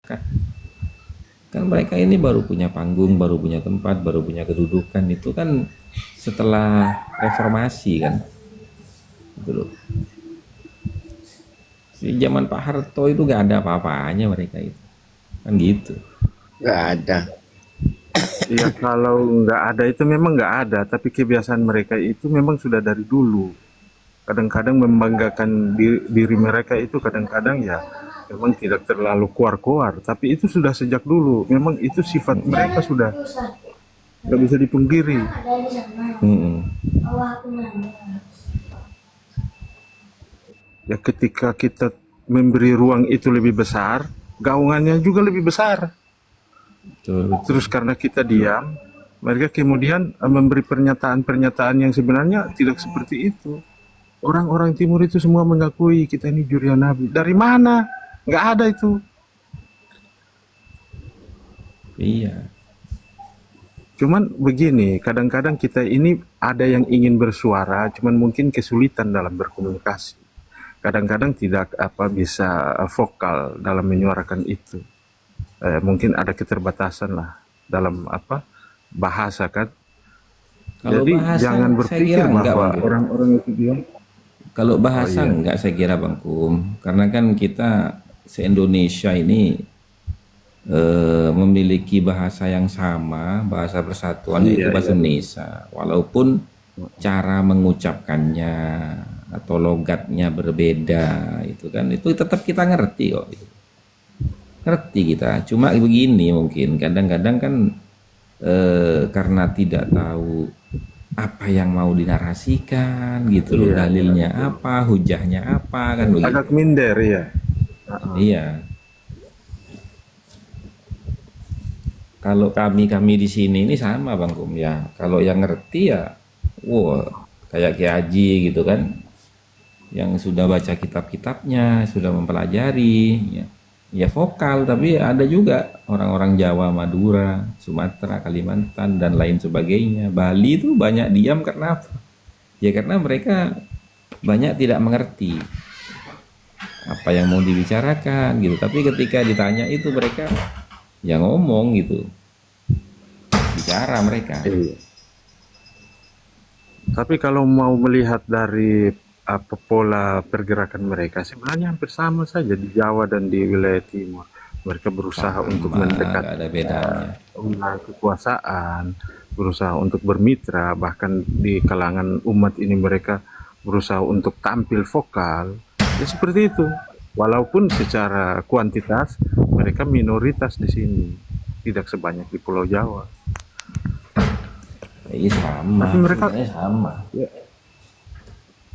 Kan mereka ini baru punya panggung, baru punya tempat, baru punya kedudukan, itu kan setelah reformasi kan, gitu loh. Di zaman Pak Harto itu gak ada apa-apanya mereka itu, kan gitu. Nggak ada. Ya kalau nggak ada itu memang nggak ada, tapi kebiasaan mereka itu memang sudah dari dulu. Kadang-kadang membanggakan diri mereka itu kadang-kadang ya memang tidak terlalu kuar-kuar, tapi itu sudah sejak dulu. Memang itu sifat mereka sudah nggak bisa dipungkiri. Mm-mm. Ya ketika kita memberi ruang itu lebih besar, gaungannya juga lebih besar. Betul, betul. Terus karena kita diam, mereka kemudian memberi pernyataan-pernyataan yang sebenarnya tidak seperti itu. Orang-orang timur itu semua mengakui kita ini jurian Nabi. Dari mana? Nggak ada itu. Iya. Cuman begini, kadang-kadang kita ini ada yang ingin bersuara, cuman mungkin kesulitan dalam berkomunikasi. Kadang-kadang tidak bisa vokal dalam menyuarakan itu. Mungkin ada keterbatasan lah dalam bahasa kan. Kalau Jadi bahasa jangan saya berpikir kira enggak bahwa Bang Kum. orang-orang itu diam. Kalau Oh bahasa iya, enggak saya kira Bang Kum, karena kan kita se-Indonesia ini memiliki bahasa yang sama, bahasa persatuan yaitu iya, bahasa iya. Indonesia. Walaupun cara mengucapkannya atau logatnya berbeda, itu kan itu tetap kita ngerti kok. Ngerti kita. Cuma begini mungkin kadang-kadang kan karena tidak tahu apa yang mau dinarasikan gitu loh, Iya, iya, dalilnya betul. apa, hujahnya apa kan Agak begitu. minder ya. Heeh. Iya. Kalau kami di sini ini sama Bang Kum ya. Kalau yang ngerti ya, wow, kayak Kiai Haji gitu kan, yang sudah baca kitab-kitabnya, sudah mempelajari, ya, ya vokal. Tapi ada juga orang-orang Jawa, Madura, Sumatera, Kalimantan dan lain sebagainya. Bali itu banyak diam karena apa? Ya karena mereka banyak tidak mengerti apa yang mau dibicarakan gitu. Tapi ketika ditanya itu mereka ya ngomong gitu, bicara mereka. Iya. Tapi kalau mau melihat dari pola pergerakan mereka, sebenarnya hampir sama saja di Jawa dan di wilayah timur. Mereka berusaha untuk Sama, mendekat gak ada bedanya. wilayah kekuasaan, berusaha untuk bermitra, bahkan di kalangan umat ini mereka berusaha untuk tampil vokal. Ya seperti itu. Walaupun secara kuantitas mereka minoritas di sini, tidak sebanyak di Pulau Jawa. Iya sama, Tapi mereka sebenarnya sama. ya,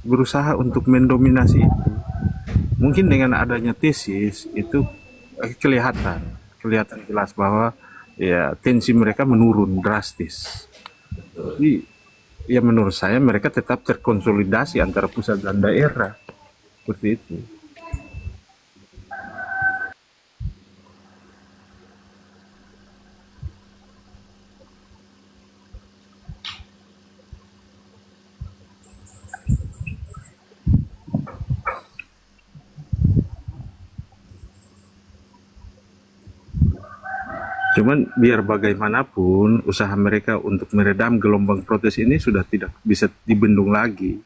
berusaha untuk mendominasi itu. Mungkin dengan adanya tesis itu kelihatan jelas bahwa ya tensi mereka menurun drastis. Jadi ya menurut saya mereka tetap terkonsolidasi antara pusat dan daerah seperti itu. Cuman biar bagaimanapun usaha mereka untuk meredam gelombang protes ini sudah tidak bisa dibendung lagi.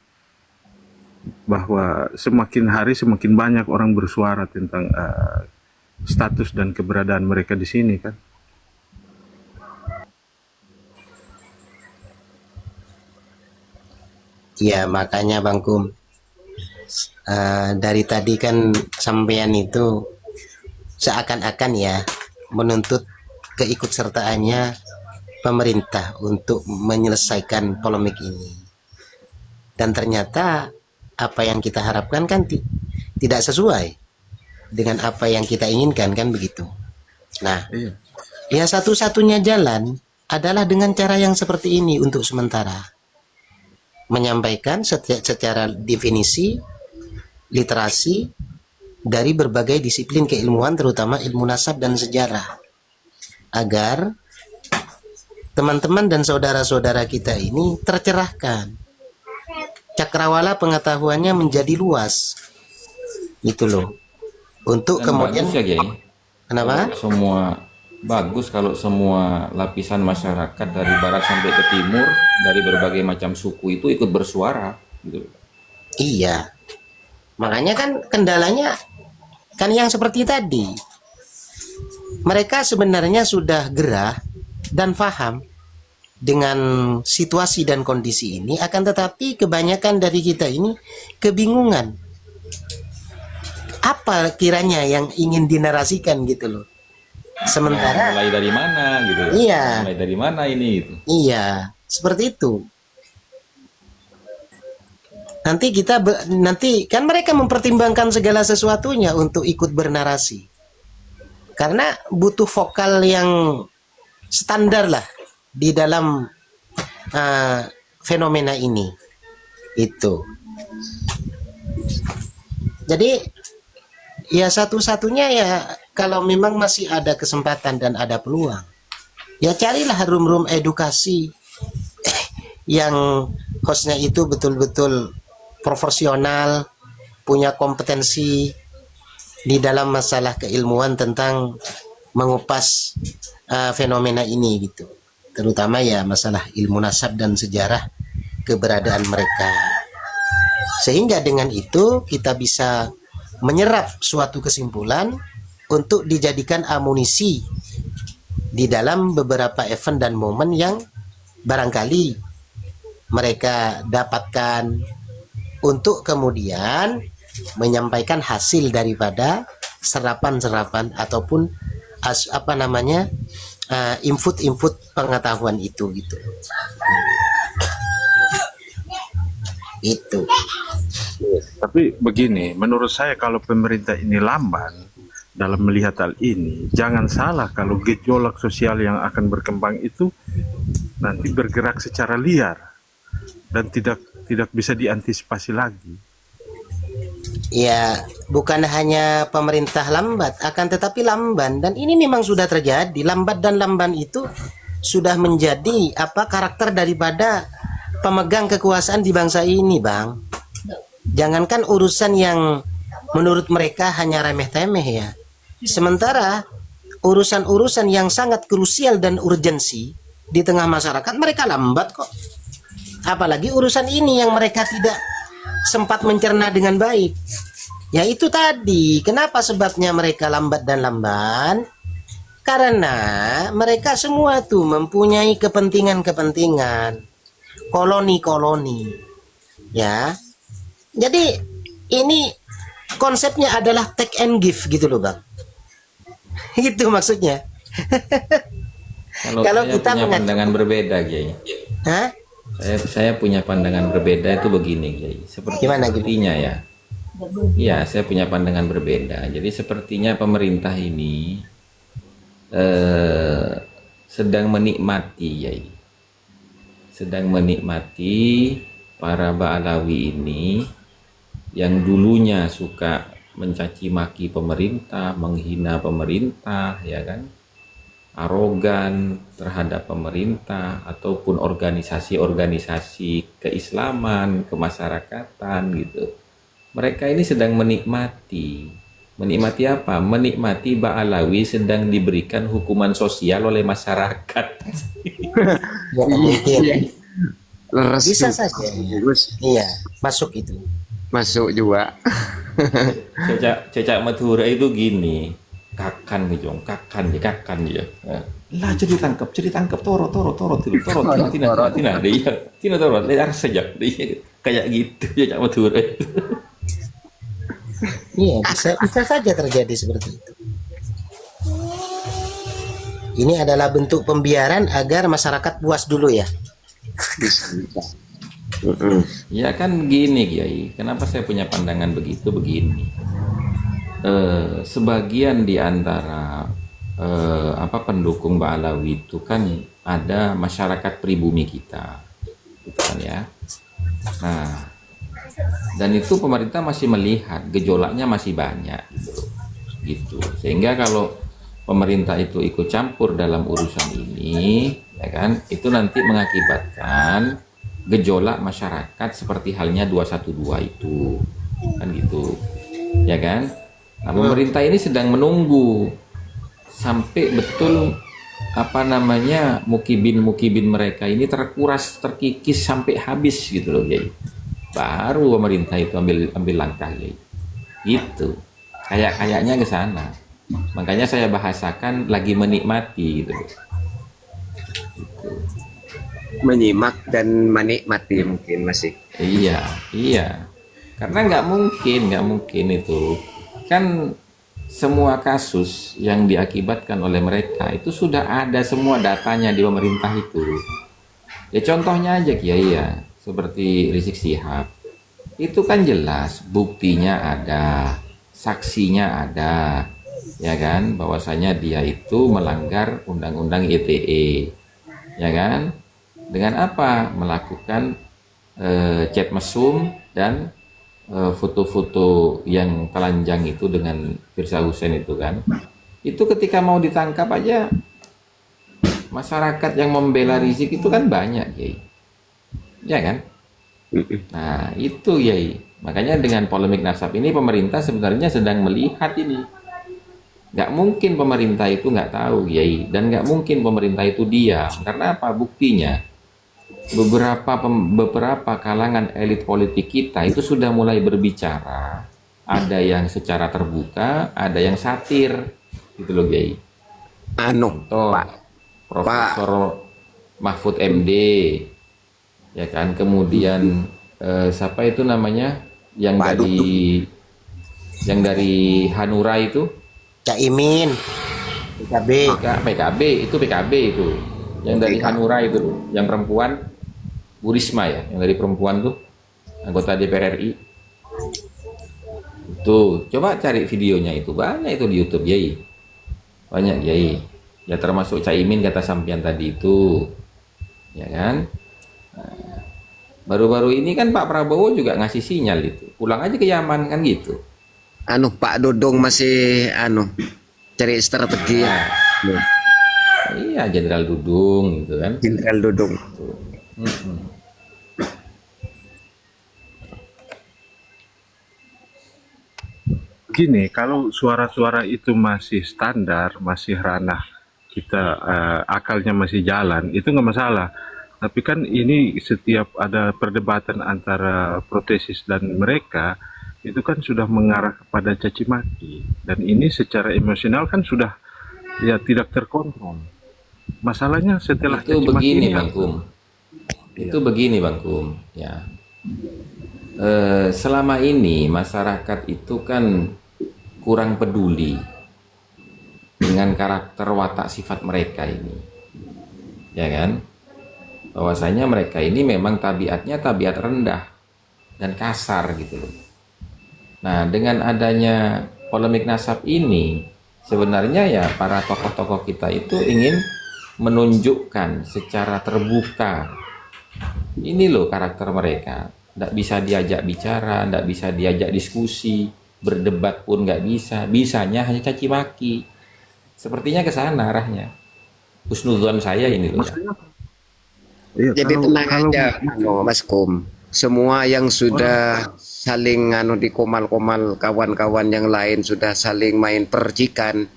Bahwa semakin hari semakin banyak orang bersuara tentang status dan keberadaan mereka di sini kan. Ya makanya Bang Kum, dari tadi kan sampean itu seakan-akan ya menuntut keikutsertaannya pemerintah untuk menyelesaikan polemik ini. Dan ternyata apa yang kita harapkan kan tidak sesuai dengan apa yang kita inginkan kan begitu. Nah, Iya. ya satu-satunya jalan adalah dengan cara yang seperti ini untuk sementara. Menyampaikan secara definisi literasi dari berbagai disiplin keilmuan terutama ilmu nasab dan sejarah agar teman-teman dan saudara-saudara kita ini tercerahkan, cakrawala pengetahuannya menjadi luas gitu loh, untuk Dan kemudian bagus ya Kiai. Kenapa? Kalau semua bagus kalau semua lapisan masyarakat dari barat sampai ke timur, dari berbagai macam suku itu ikut bersuara gitu. Iya. Makanya kan kendalanya kan yang seperti tadi. Mereka sebenarnya sudah gerah dan paham dengan situasi dan kondisi ini, akan tetapi kebanyakan dari kita ini kebingungan. Apa kiranya yang ingin dinarasikan gitu loh. Sementara Mulai dari mana gitu. Iya. Mulai dari mana ini gitu. iya, seperti itu. Nanti kan mereka mempertimbangkan segala sesuatunya untuk ikut bernarasi. Karena butuh vokal yang standar lah di dalam fenomena ini. Itu. Jadi ya satu-satunya ya kalau memang masih ada kesempatan dan ada peluang, ya carilah room-room edukasi yang hostnya itu betul-betul profesional, punya kompetensi di dalam masalah keilmuan tentang mengupas fenomena ini gitu. Terutama ya masalah ilmu nasab dan sejarah keberadaan mereka. Sehingga dengan itu kita bisa menyerap suatu kesimpulan untuk dijadikan amunisi di dalam beberapa event dan momen yang barangkali mereka dapatkan untuk kemudian menyampaikan hasil daripada serapan-serapan ataupun input-input pengetahuan itu gitu. Itu. Tapi begini, menurut saya kalau pemerintah ini lamban dalam melihat hal ini, jangan salah kalau gejolak sosial yang akan berkembang itu nanti bergerak secara liar dan tidak bisa diantisipasi lagi. Ya, bukan hanya pemerintah lambat, akan tetapi lamban, dan ini memang sudah terjadi. Lambat dan lamban itu sudah menjadi karakter daripada pemegang kekuasaan di bangsa ini, Bang. Jangankan urusan yang menurut mereka hanya remeh-temeh ya. Sementara urusan-urusan yang sangat krusial dan urgensi di tengah masyarakat mereka lambat kok. Apalagi urusan ini yang mereka tidak sempat mencerna dengan baik. Ya itu tadi, kenapa sebabnya mereka lambat dan lamban? Karena mereka semua tuh mempunyai kepentingan-kepentingan, koloni-koloni. Ya. Jadi ini konsepnya adalah take and give gitu loh, Bang. Itu maksudnya. Kalau saya kita punya pandangan berbeda, Kiai. Hah? Saya punya pandangan berbeda itu begini, Kiai. Gimana gitu? Sepertinya ya. Iya, saya punya pandangan berbeda. Jadi sepertinya pemerintah ini sedang menikmati, Kiai. Sedang menikmati para Ba'alawi ini yang dulunya suka mencaci maki pemerintah, menghina pemerintah, ya kan? Arogan terhadap pemerintah ataupun organisasi-organisasi keislaman, kemasyarakatan gitu. Mereka ini sedang menikmati apa? Menikmati Ba'alawi sedang diberikan hukuman sosial oleh masyarakat. Ya mungkin. Leres Bisa juga. saja. Gus, Iya, masuk itu. masuk juga. Cecak Madura itu gini, kakan nih Jong, kakan ya. Lah jadi tangkap toro tina dia toro dia saja dia kayak gitu Cecak Madura itu. Iya, bisa saja terjadi seperti itu. Ini adalah bentuk pembiaran agar masyarakat puas dulu ya. Bisa. Ya kan gini Kiai, kenapa saya punya pandangan begini? Sebagian di antara pendukung Ba'alawi itu kan ada masyarakat pribumi kita, gitu kan ya. Nah, dan itu pemerintah masih melihat gejolaknya masih banyak, gitu. Sehingga kalau pemerintah itu ikut campur dalam urusan ini, ya kan, itu nanti mengakibatkan gejolak masyarakat seperti halnya 212 itu, kan gitu, ya kan. Nah, pemerintah ini sedang menunggu sampai betul apa namanya mukibin mereka ini terkuras, terkikis sampai habis gitu loh, Kiai. Baru pemerintah itu ambil langkah, Kiai. Itu kayaknya ke sana. Makanya saya bahasakan lagi menikmati gitu loh. Menyimak dan menikmati mungkin masih. Iya, iya. Karena nggak mungkin itu. Kan semua kasus yang diakibatkan oleh mereka itu sudah ada semua datanya di pemerintah itu. Ya contohnya aja Kiai ya, seperti Rizik Sihab. Itu kan jelas buktinya ada, saksinya ada, ya kan, bahwasanya dia itu melanggar undang-undang ITE, ya kan? Dengan apa? Melakukan chat mesum dan foto-foto yang telanjang itu dengan Firza Hussein itu kan. Itu ketika mau ditangkap aja masyarakat yang membela Rizik itu kan banyak, Yai. Ya kan? Nah, itu Yai. Makanya dengan polemik nasab ini pemerintah sebenarnya sedang melihat ini. Nggak mungkin pemerintah itu nggak tahu, Yai. Dan nggak mungkin pemerintah itu diam. Karena apa? Buktinya beberapa kalangan elit politik kita itu sudah mulai berbicara, ada yang secara terbuka, ada yang satir gitu loh, Kiai. Contoh Pak, Profesor Mahfud MD, ya kan, kemudian siapa itu namanya yang Pak dari Hanura itu, Caimin, PKB. PKB itu yang dari Hanura itu, yang perempuan Bu Risma ya, yang dari perempuan tuh, anggota DPR RI. Tuh, coba cari videonya itu, banyak itu di YouTube, Yai. Banyak, Yai. Ya termasuk Caimin kata sampean tadi itu. Ya kan? Nah, baru-baru ini kan Pak Prabowo juga ngasih sinyal itu. Pulang aja ke Yaman kan gitu. Pak Dodong masih cari strategi. Iya, Jenderal Dudung gitu kan. Jenderal Dodong. Tuh. Gini, kalau suara-suara itu masih standar, masih ranah kita, akalnya masih jalan, itu nggak masalah. Tapi kan ini setiap ada perdebatan antara protesis dan mereka, itu kan sudah mengarah kepada caci maki. Dan ini secara emosional kan sudah ya tidak terkontrol. Masalahnya setelah Itu caci maki begini, ini Bang Kum. Itu begini, Bang Kum. Ya. Selama ini masyarakat itu kan kurang peduli dengan karakter watak sifat mereka ini, ya kan? Bahwasanya mereka ini memang tabiatnya tabiat rendah dan kasar gitu loh. Nah, dengan adanya polemik nasab ini, sebenarnya ya para tokoh-tokoh kita itu ingin menunjukkan secara terbuka ini loh karakter mereka. Nggak bisa diajak bicara, nggak bisa diajak diskusi, berdebat pun nggak bisa, bisanya hanya caci maki. Sepertinya ke sana arahnya. Husnuzon saya ini loh. Iya, Jadi tenang aja, Mas Kum. Semua yang sudah saling dikomal-komal kawan-kawan yang lain sudah saling main percikan,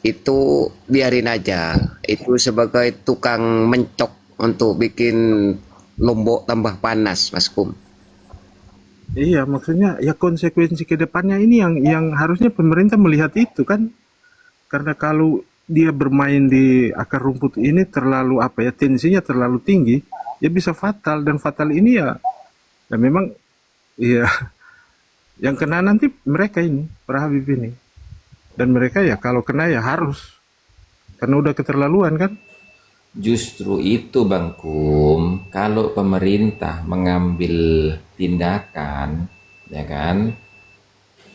itu biarin aja. Itu sebagai tukang mencok untuk bikin Lombok tambah panas, Mas Kum. Iya, maksudnya ya konsekuensi ke depannya ini yang harusnya pemerintah melihat itu kan. Karena kalau dia bermain di akar rumput ini terlalu tensinya terlalu tinggi, ya bisa fatal, dan fatal ini ya memang ya yang kena nanti mereka ini, para Habib ini. Dan mereka ya kalau kena ya harus, karena udah keterlaluan kan. Justru itu Bang Kum, kalau pemerintah mengambil tindakan, ya kan,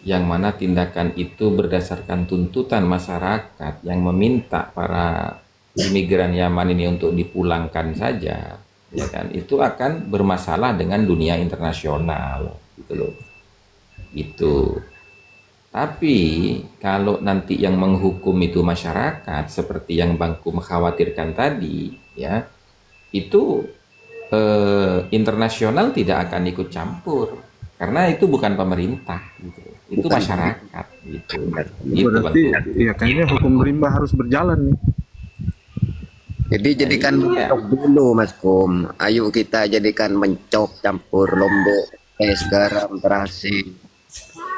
yang mana tindakan itu berdasarkan tuntutan masyarakat yang meminta para imigran Yaman ini untuk dipulangkan saja, ya kan, itu akan bermasalah dengan dunia internasional, gitu loh. Gitu. Tapi kalau nanti yang menghukum itu masyarakat seperti yang Bang Kum khawatirkan tadi, ya, itu internasional tidak akan ikut campur karena itu bukan pemerintah gitu. itu Bukan. masyarakat gitu. Gitu Bang Berarti Kum. ya kayaknya hukum rimba harus berjalan nih. Jadi jadikan mencok dulu Mas Kum. Ayo kita jadikan mencok campur lombok, es garam, terasi,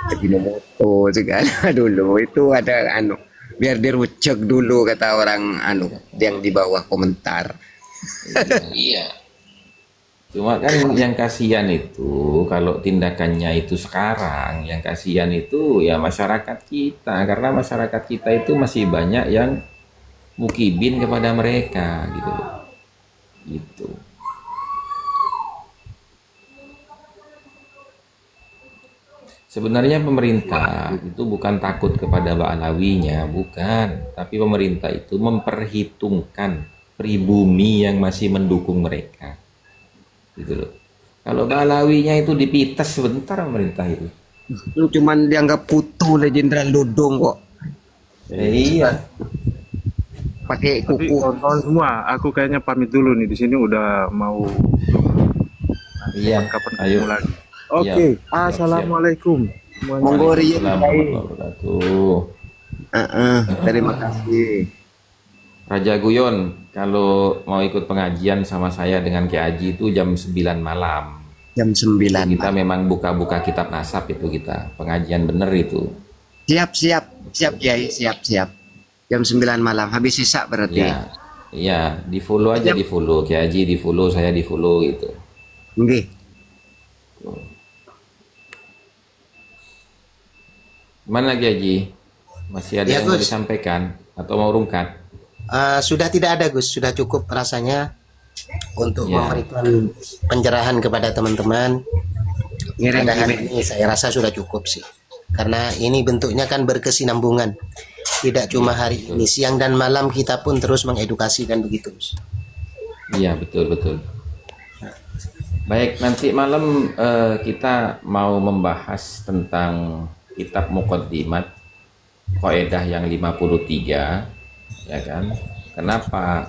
Ajinomoto segala dulu. Itu ada biar dirucek dulu kata orang yang di bawah komentar. Iya. Cuma kan yang kasihan itu kalau tindakannya itu sekarang, yang kasihan itu ya masyarakat kita, karena masyarakat kita itu masih banyak yang mukibin kepada mereka gitu loh. Gitu. Sebenarnya pemerintah itu bukan takut kepada Ba'alawinya, bukan. Tapi pemerintah itu memperhitungkan pribumi yang masih mendukung mereka. Gitu loh. Kalau Ba'alawinya itu dipites sebentar pemerintah itu. Cuman dianggap kutu oleh Jenderal Dodong kok. Iya. Pakai Tapi kuku. kawan-kawan semua, aku kayaknya pamit dulu nih, di sini udah mau Iya. kapan Ayo. ketemu lagi. Iya, Oke, siap, assalamualaikum. semuanya. Monggo Rian. Waalaikumsalam warahmatullahi wabarakatuh. Terima kasih. Raja Guyon, kalau mau ikut pengajian sama saya dengan Kiai Haji itu jam 9 malam. Jam 9. Kita memang buka-buka kitab nasab itu kita. Pengajian bener itu. Siap Kiai, siap. Jam 9 malam habis sisa berarti. Ya, iya, di follow aja, di follow. Kiai Haji di follow, saya di follow gitu. Nggih. Mana Kiai Haji? Masih ada Ya, yang mau Gus. disampaikan atau mau rungkat? Sudah tidak ada Gus, sudah cukup rasanya untuk Ya. memberikan pencerahan kepada teman-teman. Ngirim Pada hari email. ini saya rasa sudah cukup sih, karena ini bentuknya kan berkesinambungan, tidak cuma hari ini, siang dan malam kita pun terus mengedukasi dan begitu Gus. Iya, betul. Baik, nanti malam kita mau membahas tentang kitab Muqaddimat Qaedah yang 53, ya kan? Kenapa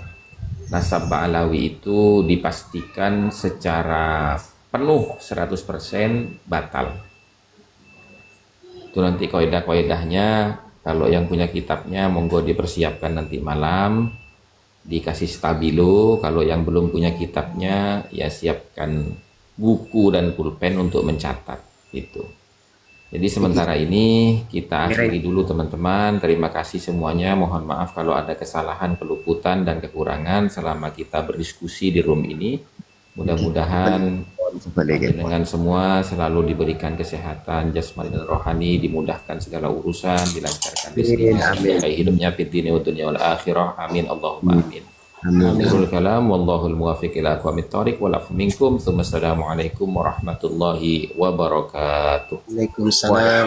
nasab Ba'alawi itu dipastikan secara penuh 100% batal? Itu nanti qaedah-qaedahnya, kalau yang punya kitabnya monggo dipersiapkan nanti malam, dikasih stabilo. Kalau yang belum punya kitabnya ya siapkan buku dan pulpen untuk mencatat gitu. Jadi sementara ini kita akhiri dulu teman-teman. Terima kasih semuanya. Mohon maaf kalau ada kesalahan, keluputan dan kekurangan selama kita berdiskusi di room ini. Mudah-mudahan dengan semua selalu diberikan kesehatan jasmani dan rohani, dimudahkan segala urusan, dilancarkan rezekinya, diberkahi hidupnya fid dunya wa dunya wal akhirah. Amin Allahumma amin. Akhirul kalam wallahul muwaffiq ila aqwamit thoriq wal afu minkum. Assalamualaikum warahmatullahi wabarakatuh. Waalaikumsalam.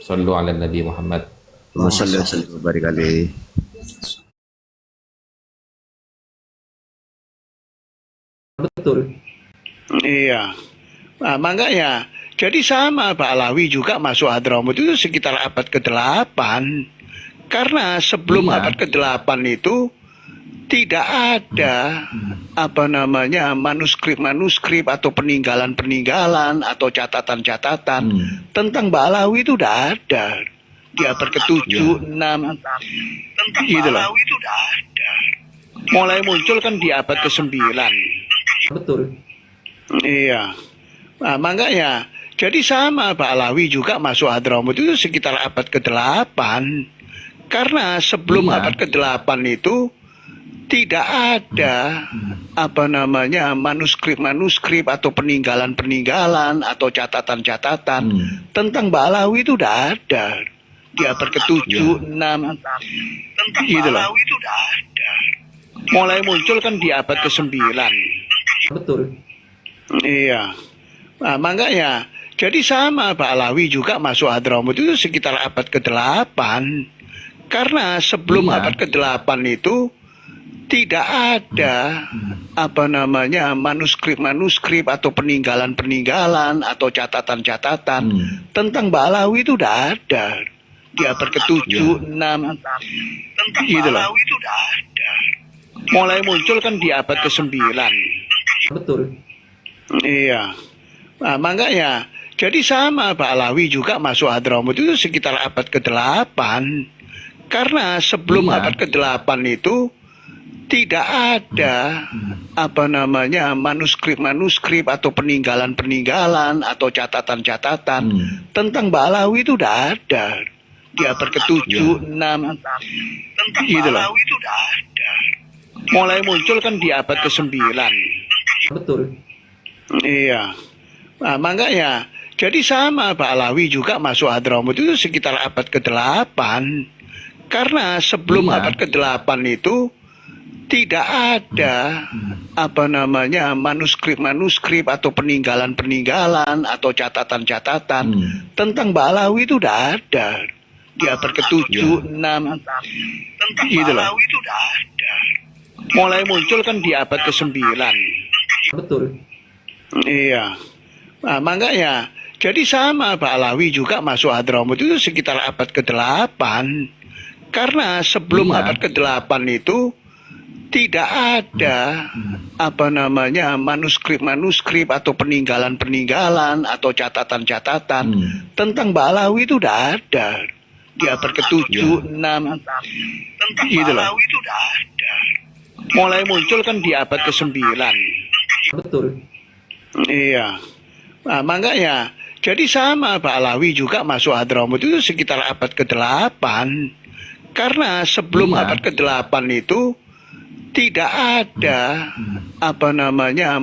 Sallu ala Nabi Muhammad. Wassalamualaikum warahmatullahi wabarakatuh. Iya. Nah, makanya jadi sama Pak Alawi juga masuk Hadramaut itu sekitar abad ke-8. Karena sebelum Iya. abad ke-8 itu tidak ada manuskrip-manuskrip atau peninggalan-peninggalan atau catatan-catatan tentang Mbak Alawi itu udah ada di abad ke-7, 6 gitu loh. Mulai muncul kan di abad ke-9. Iya. Nah, makanya jadi sama Pak Alawi juga masuk Hadramaut itu sekitar abad ke-8. Karena sebelum Iya. abad ke-8 itu tidak ada manuskrip-manuskrip atau peninggalan-peninggalan atau catatan-catatan tentang Mbak Alawi itu udah ada di abad ke-7, 6 gitu loh. Mulai muncul kan di abad ke-9. Iya. Nah, makanya jadi sama Pak Alawi juga masuk Hadramaut itu sekitar abad ke-8. Karena sebelum Iya. abad ke-8 itu tidak ada manuskrip-manuskrip atau peninggalan-peninggalan atau catatan-catatan tentang Mbak Alawi itu udah ada di abad ke-7, 6 gitu loh. Mulai muncul kan di abad ke-9. Iya. Nah, makanya Jadi sama Pak Alawi juga masuk Hadramaut itu sekitar abad ke-8. Karena sebelum abad ke-8 itu tidak ada manuskrip-manuskrip atau peninggalan-peninggalan atau catatan-catatan tentang Mbak Alawi itu udah ada di abad ke-7, 6 gitu loh. Mulai muncul kan di abad ke-9. Betul. Iya. Nah, makanya jadi sama Pak Alawi juga masuk Hadramaut itu sekitar abad ke-8. Karena sebelum abad ke-8 itu tidak ada manuskrip-manuskrip atau peninggalan-peninggalan atau catatan-catatan tentang Mbak Alawi itu udah ada di abad ke-7, 6 gitu loh. Mulai muncul kan di abad ke-9. Betul. Iya. Nah, makanya jadi sama Pak Alawi juga masuk Hadramaut itu sekitar abad ke-8. Karena sebelum abad ke-8 itu tidak ada manuskrip-manuskrip atau peninggalan-peninggalan atau catatan-catatan tentang Mbak Alawi itu udah ada di abad ke-7, 6 gitu loh. Mulai muncul kan di abad ke-9. Betul. Iya. Nah, makanya jadi sama Pak Alawi juga masuk Hadramaut itu sekitar abad ke-8. Karena sebelum abad ke-8 itu tidak ada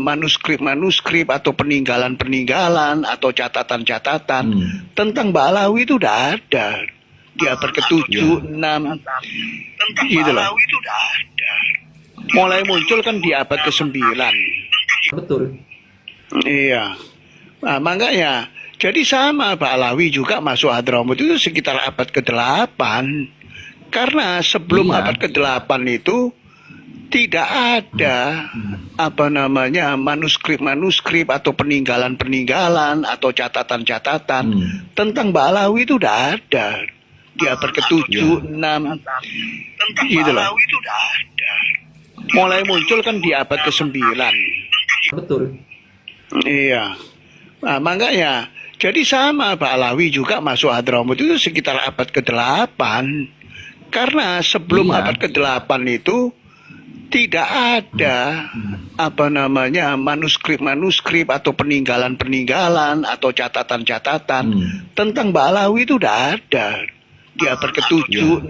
manuskrip-manuskrip atau peninggalan-peninggalan atau catatan-catatan tentang Mbak Alawi itu udah ada di abad ke-7, 6 gitu loh. Mulai muncul kan di abad ke-9. Betul. Iya. Nah, makanya jadi sama Pak Alawi juga masuk Hadramaut itu sekitar abad ke-8. Karena sebelum abad ke-8 itu tidak ada manuskrip-manuskrip atau peninggalan-peninggalan atau catatan-catatan tentang Mbak Alawi itu udah ada di abad ke-7, 6 gitu loh. Mulai muncul kan di abad ke-9. Betul. Iya. Nah, makanya jadi sama Pak Alawi juga masuk Hadramaut itu sekitar abad ke-8. Karena sebelum abad ke-8 itu tidak ada manuskrip-manuskrip atau peninggalan-peninggalan atau catatan-catatan tentang Mbak Alawi itu udah ada di abad ke-7, 6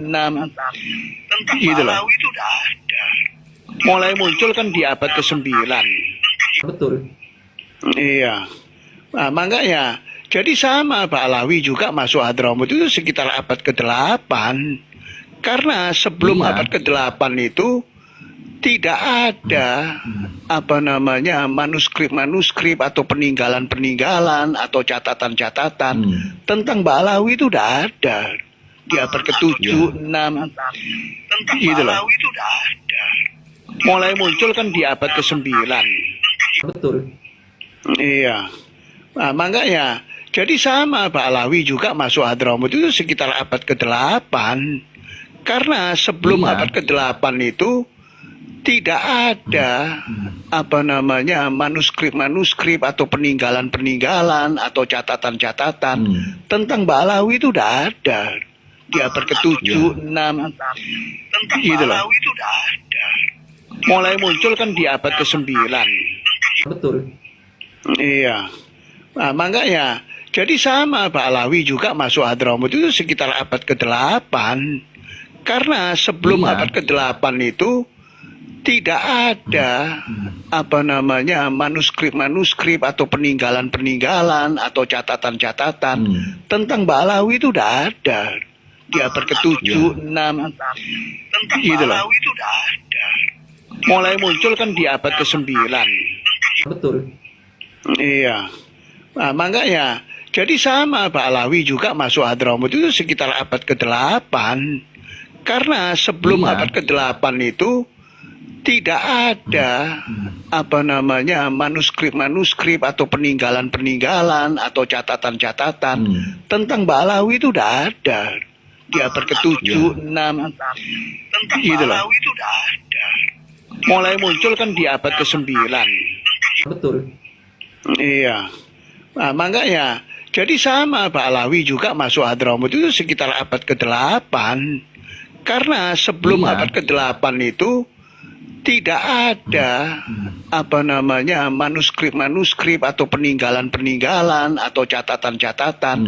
gitu loh. Mulai muncul kan di abad ke-9. Betul. Iya. Nah, makanya jadi sama Pak Alawi juga masuk Hadramaut itu sekitar abad ke-8. Karena sebelum abad ke-8 itu tidak ada manuskrip-manuskrip atau peninggalan-peninggalan atau catatan-catatan tentang Mbak Alawi itu udah ada di abad ke-7, 6 gitu loh. Mulai muncul kan di abad ke-9. Betul. Iya. Nah, makanya jadi sama Pak Alawi juga masuk Hadramaut itu sekitar abad ke-8. Karena sebelum abad ke-8 itu tidak ada manuskrip-manuskrip atau peninggalan-peninggalan atau catatan-catatan tentang Mbak Alawi itu udah ada di abad ke-7, 6 gitu loh. Mulai muncul kan di abad ke-9. Betul. Iya. Nah, makanya jadi sama Pak Alawi juga masuk Hadramaut itu sekitar abad ke-8. Karena sebelum abad ke-8 itu tidak ada manuskrip-manuskrip atau peninggalan-peninggalan atau catatan-catatan tentang Mbak Alawi itu udah ada di abad ke-7, 6 gitu loh. Mulai muncul kan di abad ke-9. Betul. Iya. Nah, makanya jadi sama Pak Alawi juga masuk Hadramaut itu sekitar abad ke-8. Karena sebelum abad ke-8 itu tidak ada manuskrip-manuskrip atau peninggalan-peninggalan atau catatan-catatan tentang Mbak Alawi itu udah ada di abad ke-7, 6 gitu loh. Mulai muncul kan di abad ke-9. Betul. Iya. Nah, makanya Jadi sama Pak Alawi juga masuk Hadramut itu sekitar abad ke-8. Karena sebelum Iya. abad ke-8 itu tidak ada manuskrip-manuskrip atau peninggalan-peninggalan atau catatan-catatan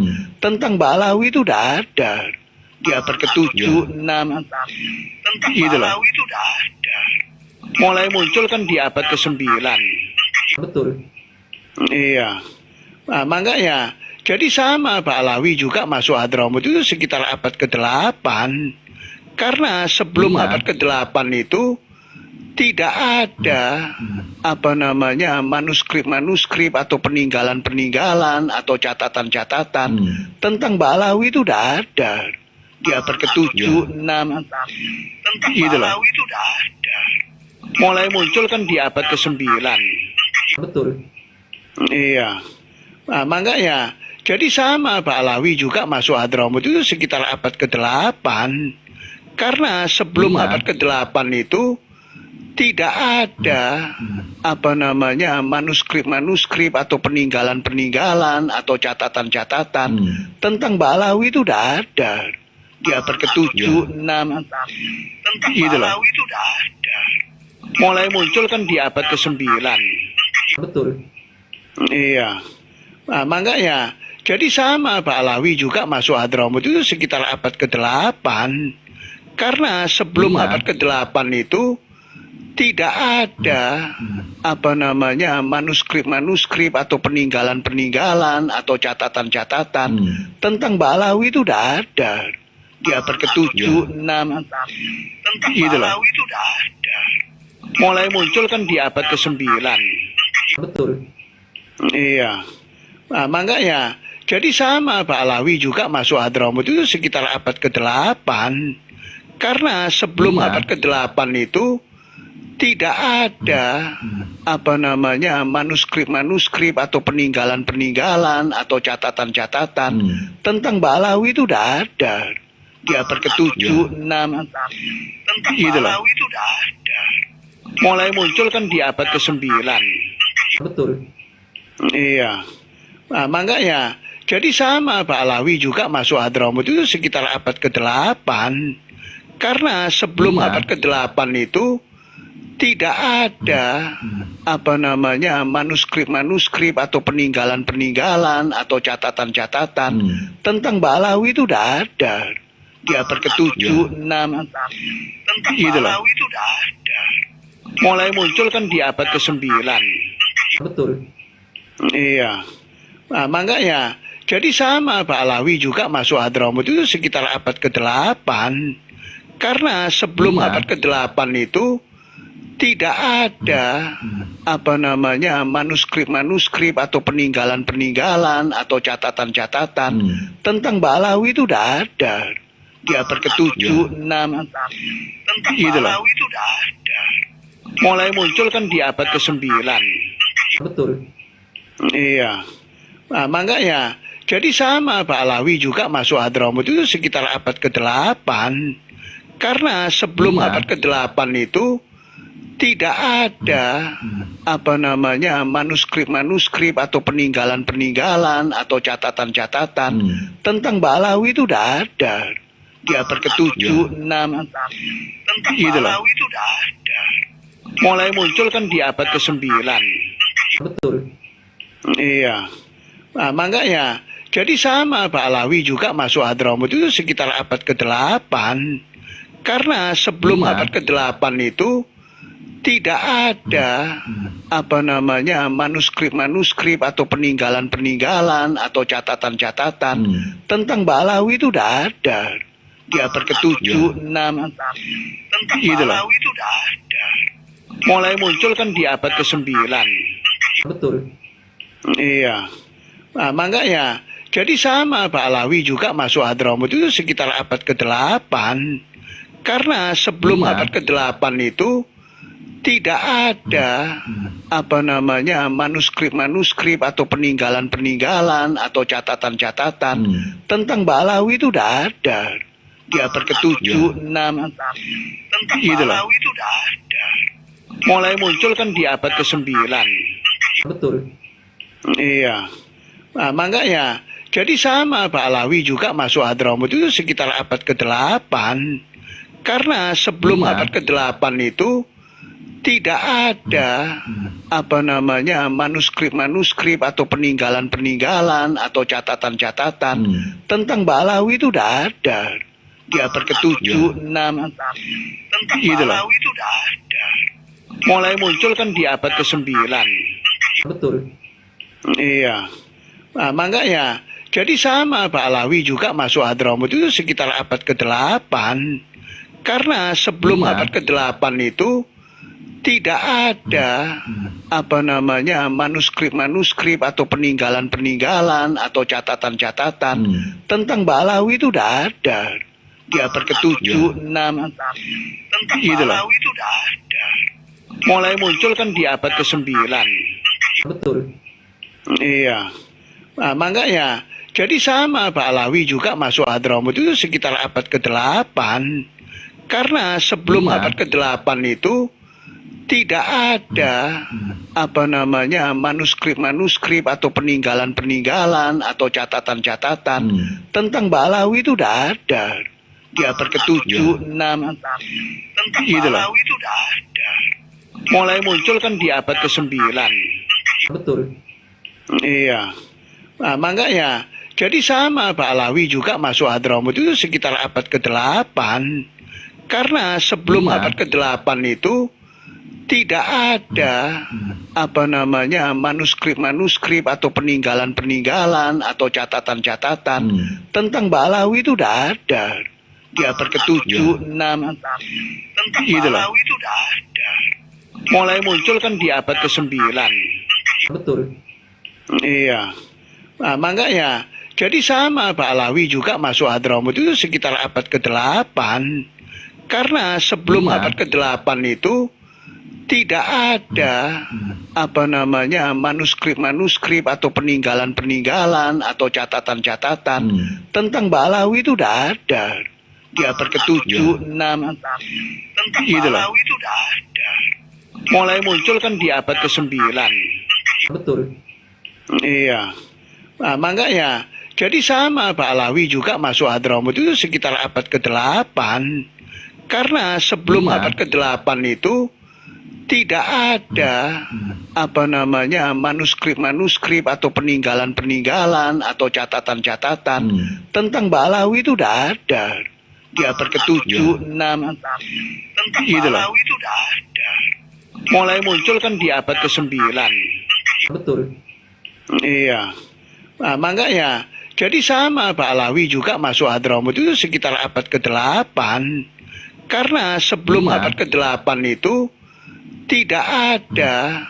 tentang Mbak Alawi itu udah ada di abad ke-7, 6 gitu loh. Mulai muncul kan di abad ke-9. Betul. Iya. Nah, makanya jadi sama Pak Alawi juga masuk Hadramut itu sekitar abad ke-8. Karena sebelum Iya. abad ke-8 itu tidak ada manuskrip-manuskrip atau peninggalan-peninggalan atau catatan-catatan tentang Mbak Alawi itu udah ada di abad ke-7, 6 gitu loh. Mulai muncul kan di abad ke-9. Betul. Iya. Nah, makanya jadi sama Pak Alawi juga masuk Hadramut itu sekitar abad ke-8. Karena sebelum Iya. abad ke-8 itu tidak ada manuskrip-manuskrip atau peninggalan-peninggalan atau catatan-catatan tentang Mbak Alawi itu udah ada di abad ke-7, 6 gitu loh. Mulai muncul kan di abad ke-9. Betul. Iya. Nah, makanya jadi sama Pak Alawi juga masuk Hadramut itu sekitar abad ke-8. Karena sebelum Iya. abad ke-8 itu tidak ada manuskrip-manuskrip atau peninggalan-peninggalan atau catatan-catatan tentang Mbak Alawi itu udah ada di abad ke-7, 6 gitu loh. Mulai muncul kan di abad ke-9. Betul. Iya. Nah, makanya jadi sama Pak Alawi juga masuk Hadramut itu sekitar abad ke-8. Karena sebelum Iya. abad ke-8 itu tidak ada manuskrip-manuskrip atau peninggalan-peninggalan atau catatan-catatan tentang Mbak Alawi itu udah ada di abad ke-7, 6 gitu loh. Mulai muncul kan di abad ke-9. Betul. Iya. Nah, makanya jadi sama Pak Alawi juga masuk Hadramut itu sekitar abad ke-8. Karena sebelum Iya. abad ke-8 itu tidak ada manuskrip-manuskrip atau peninggalan-peninggalan atau catatan-catatan tentang Mbak Alawi itu udah ada di abad ke-7, 6 gitu loh. Mulai muncul kan di abad ke-9. Betul. Iya. Nah, makanya jadi sama Pak Alawi juga masuk Hadramut itu sekitar abad ke-8. Karena sebelum Iya. abad ke-8 itu tidak ada manuskrip-manuskrip atau peninggalan-peninggalan atau catatan-catatan tentang Mbak Alawi itu udah ada di abad ke-7, 6 gitu loh. Mulai muncul kan di abad ke-9. Betul. Iya. Nah, makanya jadi sama Pak Alawi juga masuk Hadramut itu sekitar abad ke-8. Karena sebelum Iya. abad ke-8 itu tidak ada manuskrip-manuskrip atau peninggalan-peninggalan atau catatan-catatan tentang Mbak Alawi itu udah ada di abad ke-7, 6 gitu loh. Mulai muncul kan di abad ke-9. Betul. Iya. Nah, makanya jadi sama Pak Alawi juga masuk Hadramut itu sekitar abad ke-8. Karena sebelum Iya. abad ke-8 itu tidak ada manuskrip-manuskrip atau peninggalan-peninggalan atau catatan-catatan tentang Mbak Alawi itu udah ada di abad ke-7, 6 gitu loh. Mulai muncul kan di abad ke-9. Betul. Iya. Nah, makanya jadi sama Pak Alawi juga masuk Hadramut itu sekitar abad ke-8. Karena sebelum Iya. abad ke-8 itu tidak ada manuskrip-manuskrip atau peninggalan-peninggalan atau catatan-catatan tentang Mbak Alawi itu udah ada di abad ke-7, 6 gitu loh. Mulai muncul kan di abad ke-9. Betul. Iya. Nah, makanya Jadi sama Pak Alawi juga masuk Hadramut itu sekitar abad ke-8. Karena sebelum Iya. abad ke-8 itu tidak ada manuskrip-manuskrip atau peninggalan-peninggalan atau catatan-catatan tentang Mbak Alawi itu udah ada di abad ke-7, 6 gitu loh. Mulai muncul kan di abad ke-9. Betul. Iya. Nah, makanya jadi sama Pak Alawi juga masuk Hadramut itu sekitar abad ke-8. Karena sebelum Iya. abad ke-8 itu tidak ada manuskrip-manuskrip atau peninggalan-peninggalan atau catatan-catatan tentang Mbak Alawi itu udah ada di abad ke-7, 6 gitu loh. Mulai muncul kan di abad ke-9. Betul. Iya. Nah, makanya jadi sama Pak Alawi juga masuk Hadramut itu sekitar abad ke-8. Karena sebelum Iya. abad ke-8 itu tidak ada manuskrip-manuskrip atau peninggalan-peninggalan atau catatan-catatan tentang Mbak Alawi itu udah ada di abad ke-7, 6 gitu loh. Mulai muncul kan di abad ke-9. Betul. Iya. Nah, makanya jadi sama Pak Alawi juga masuk Hadramut itu sekitar abad ke-8. Karena sebelum Iya. abad ke-8 itu tidak ada manuskrip-manuskrip atau peninggalan-peninggalan atau catatan-catatan tentang Mbak Alawi itu udah ada di abad ke-7, 6 gitu loh. Mulai muncul kan di abad ke-9. Betul. Iya. Nah, makanya jadi sama Pak Alawi juga masuk Hadramut itu sekitar abad ke-8. Karena sebelum Iya. abad ke-8 itu tidak ada manuskrip-manuskrip atau peninggalan-peninggalan atau catatan-catatan tentang Mbak Alawi itu udah ada di abad ke-7, 6 gitu loh. Mulai muncul kan di abad ke-9. Betul. Iya. Nah, makanya jadi sama Pak Alawi juga masuk Hadramut itu sekitar abad ke-8. Karena sebelum Iya. abad ke-8 itu tidak ada manuskrip-manuskrip atau peninggalan-peninggalan atau catatan-catatan tentang Mbak Alawi itu udah ada di abad ke-7, 6 gitu loh. Mulai muncul kan di abad ke-9. Betul. Iya. Nah, makanya jadi sama Pak Alawi juga masuk Hadramut itu sekitar abad ke-8. Karena sebelum Iya. abad ke-8 itu tidak ada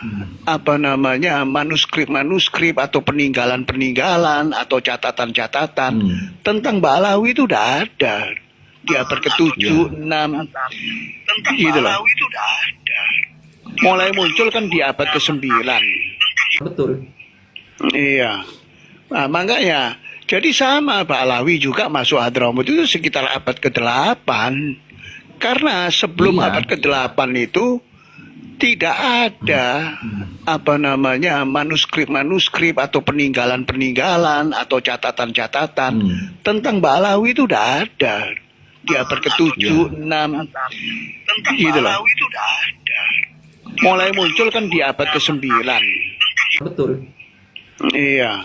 manuskrip-manuskrip atau peninggalan-peninggalan atau catatan-catatan tentang Mbak Alawi itu udah ada di abad ke-7, 6 gitu loh. Mulai muncul kan di abad ke-9. Betul. Iya. Nah, makanya jadi sama Pak Alawi juga masuk Hadramut itu sekitar abad ke-8. Karena sebelum Iya. abad ke-8 itu tidak ada manuskrip-manuskrip atau peninggalan-peninggalan atau catatan-catatan tentang Mbak Alawi itu udah ada di abad ke-7, 6 gitu loh. Mulai muncul kan di abad ke-9. Betul. Iya.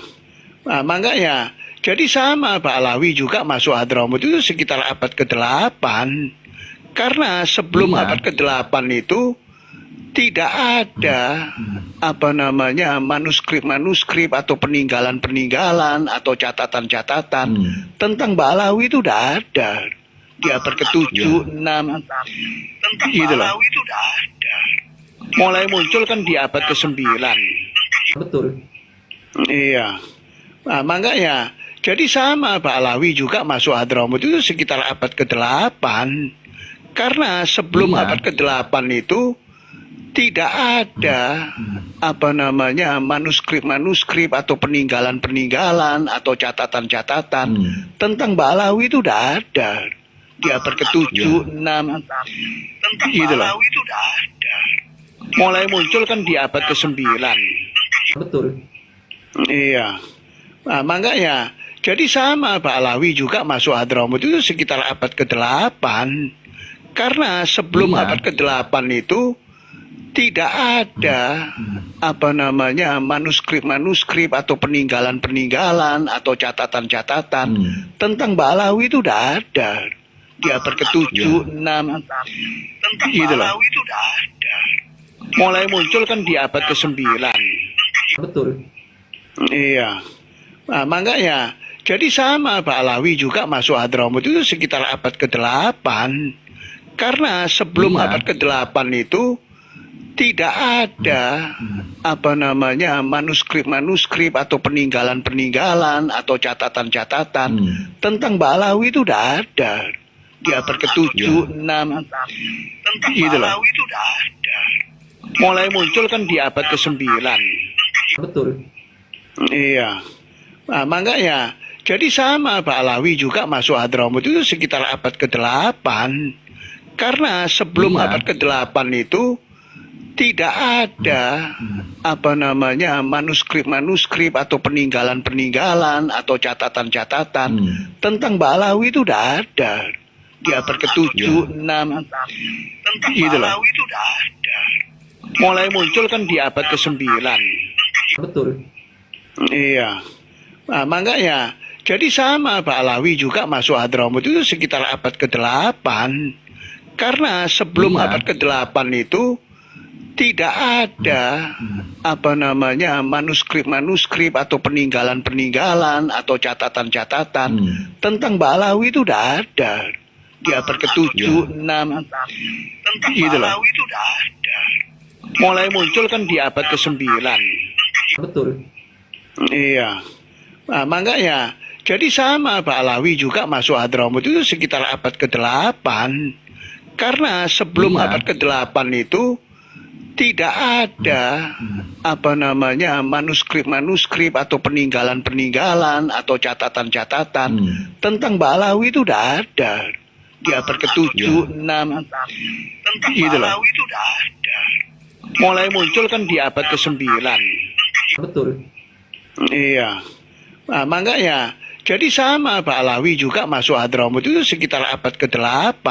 Nah, makanya jadi sama Pak Alawi juga masuk Hadramut itu sekitar abad ke-8. Karena sebelum Iya. abad ke-8 itu tidak ada manuskrip-manuskrip atau peninggalan-peninggalan atau catatan-catatan tentang Mbak Alawi itu udah ada di abad ke-7, 6 gitu loh. Mulai muncul kan di abad ke-9. Betul. Iya. Nah, makanya jadi sama Pak Alawi juga masuk Hadramut itu sekitar abad ke-8. Karena sebelum Iya. abad ke-8 itu tidak ada manuskrip-manuskrip atau peninggalan-peninggalan atau catatan-catatan tentang Mbak Alawi itu udah ada di abad ke-7, 6 gitu loh. Mulai muncul kan di abad ke-9. Betul. Iya. Nah, makanya Jadi sama Pak Alawi juga masuk Hadramaut itu sekitar abad ke-8. Karena sebelum Iya. abad ke-8 itu tidak ada manuskrip-manuskrip atau peninggalan-peninggalan atau catatan-catatan tentang Mbak Alawi itu udah ada di abad ke-7, 6 gitu loh. Mulai muncul kan di abad ke-9. Betul. Iya. Nah, makanya jadi sama Pak Alawi juga masuk Hadramaut itu sekitar abad ke-8. Karena sebelum Iya. abad ke-8 itu tidak ada manuskrip-manuskrip atau peninggalan-peninggalan atau catatan-catatan tentang Mbak Alawi itu udah ada di abad ke-7, 6 gitu loh. Mulai muncul kan di abad ke-9. Betul. Iya. Nah, makanya jadi sama Pak Alawi juga masuk Hadramaut itu sekitar abad ke-8. Karena sebelum Iya. abad ke-8 itu tidak ada manuskrip-manuskrip atau peninggalan-peninggalan atau catatan-catatan tentang Mbak Alawi itu udah ada di abad ke-7, 6 gitu loh. Mulai muncul kan di abad ke-9. Betul. Iya. Nah, makanya jadi sama Pak Alawi juga masuk Hadramaut itu sekitar abad ke-8. Karena sebelum Iya. abad ke-8 itu tidak ada manuskrip-manuskrip atau peninggalan-peninggalan atau catatan-catatan tentang Mbak Alawi itu udah ada di abad ke-7, 6 gitu loh. Mulai muncul kan di abad ke-9. Betul. Iya. Nah, makanya jadi sama Pak Alawi juga masuk Hadramaut itu sekitar abad ke-8. Karena sebelum Iya. abad ke-8 itu tidak ada manuskrip-manuskrip atau peninggalan-peninggalan atau catatan-catatan tentang Mbak Alawi itu udah ada di abad ke-7, 6 gitu loh. Mulai muncul kan di abad ke-9. Betul. Iya. Nah, makanya jadi sama Pak Alawi juga masuk Hadramaut itu sekitar abad ke-8.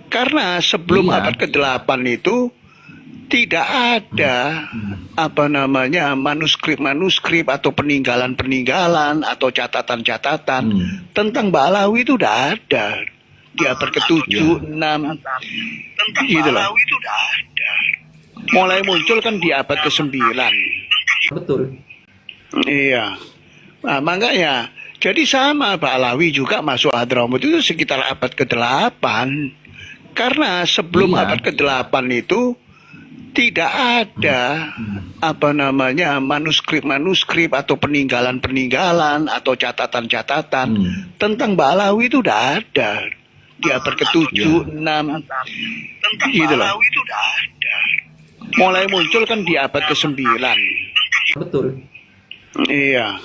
Karena sebelum Iya. abad ke-8 itu tidak ada manuskrip-manuskrip atau peninggalan-peninggalan atau catatan-catatan tentang Mbak Alawi itu udah ada di abad ke-7, 6 gitu loh. Mulai muncul kan di abad ke-9. Betul. Iya. Nah, makanya jadi sama Pak Alawi juga masuk Hadramaut itu sekitar abad ke-8. Karena sebelum Iya. abad ke-8 itu tidak ada manuskrip-manuskrip atau peninggalan-peninggalan atau catatan-catatan tentang Mbak Alawi itu udah ada di abad ke-7, 6 gitu loh. Mulai muncul kan di abad ke-9. Betul. Iya.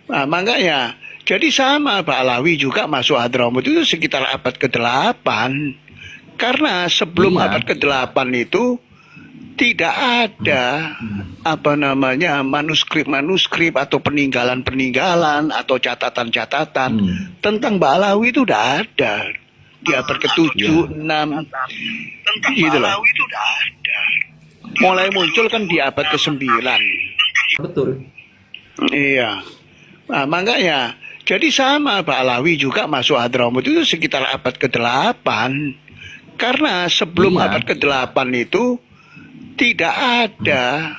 Nah, makanya jadi sama Pak Alawi juga masuk Hadramaut itu sekitar abad ke-8. Karena sebelum Iya. abad ke-8 itu tidak ada manuskrip-manuskrip atau peninggalan-peninggalan atau catatan-catatan tentang Mbak Alawi itu udah ada di abad ke-7, 6 gitu loh. Mulai muncul kan di abad ke-9. Betul. Iya. Nah, makanya jadi sama Pak Alawi juga masuk Hadramaut itu sekitar abad ke-8. Karena sebelum Iya. abad ke-8 itu tidak ada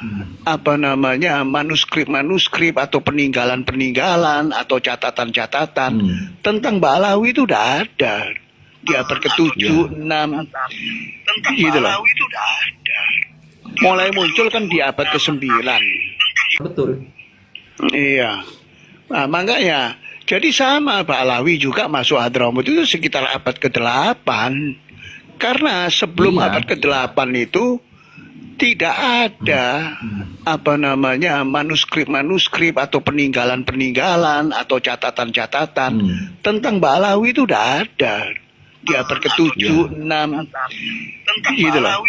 manuskrip-manuskrip atau peninggalan-peninggalan atau catatan-catatan tentang Mbak Alawi itu udah ada di abad ke-7, 6 gitu loh. Mulai muncul kan di abad ke-9. Betul. Iya. Nah, makanya jadi sama Pak Alawi juga masuk Hadramaut itu sekitar abad ke-8. Karena sebelum Iya. abad ke-8 itu tidak ada manuskrip-manuskrip atau peninggalan-peninggalan atau catatan-catatan tentang Mbak Alawi itu udah ada di abad ke-7, 6 gitu loh.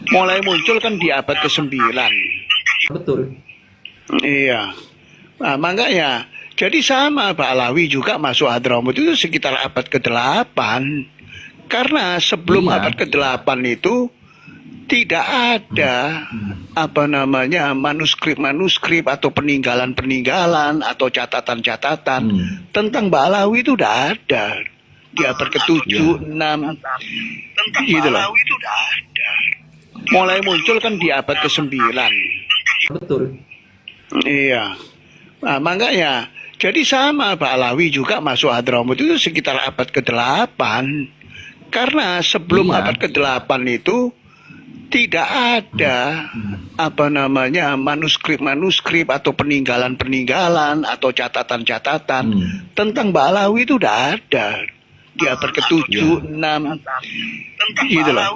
Mulai muncul kan di abad ke-9. Betul. Iya. Nah, makanya Jadi sama Pak Alawi juga masuk Hadramut itu sekitar abad ke-8. Karena sebelum Iya. abad ke-8 itu tidak ada manuskrip-manuskrip atau peninggalan-peninggalan atau catatan-catatan tentang Mbak Alawi itu udah ada di abad ke-7, 6 gitu loh. Mulai muncul kan di abad ke-9. Betul. Iya. Nah, makanya jadi sama Pak Alawi juga masuk Hadramut itu sekitar abad ke-8. Karena sebelum Iya. abad ke-8 itu tidak ada manuskrip-manuskrip atau peninggalan-peninggalan atau catatan-catatan tentang Mbak Alawi itu udah ada di abad ke-7, 6 gitu loh.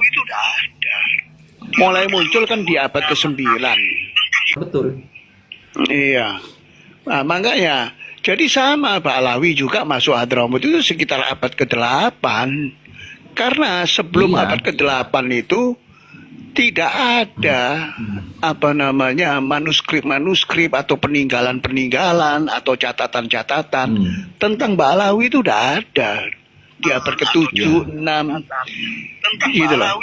Mulai muncul kan di abad ke-9. Betul. Iya. Nah, makanya jadi sama Pak Alawi juga masuk Hadramut itu sekitar abad ke-8. Karena sebelum Iya. abad ke-8 itu tidak ada manuskrip-manuskrip atau peninggalan-peninggalan atau catatan-catatan tentang Mbak Alawi itu udah ada di abad ke-7, 6 gitu loh.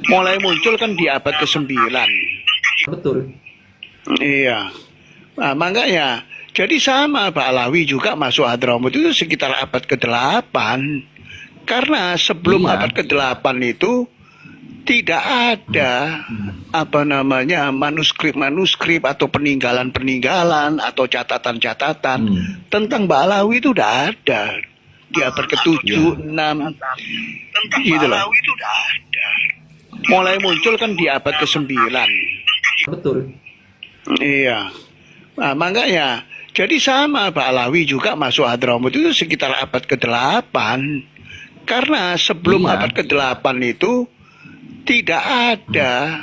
Mulai muncul kan di abad ke-9. Betul. Iya. Nah, makanya jadi sama Pak Alawi juga masuk Hadramut itu sekitar abad ke-8. Karena sebelum Iya. abad ke-8 itu tidak ada manuskrip-manuskrip atau peninggalan-peninggalan atau catatan-catatan tentang Mbak Alawi itu udah ada di abad ke-7, 6 gitu loh. Mulai muncul kan di abad ke-9. Betul. Iya. Nah, makanya jadi sama Pak Alawi juga masuk Hadramut itu sekitar abad ke-8. Karena sebelum Iya. abad ke-8 itu tidak ada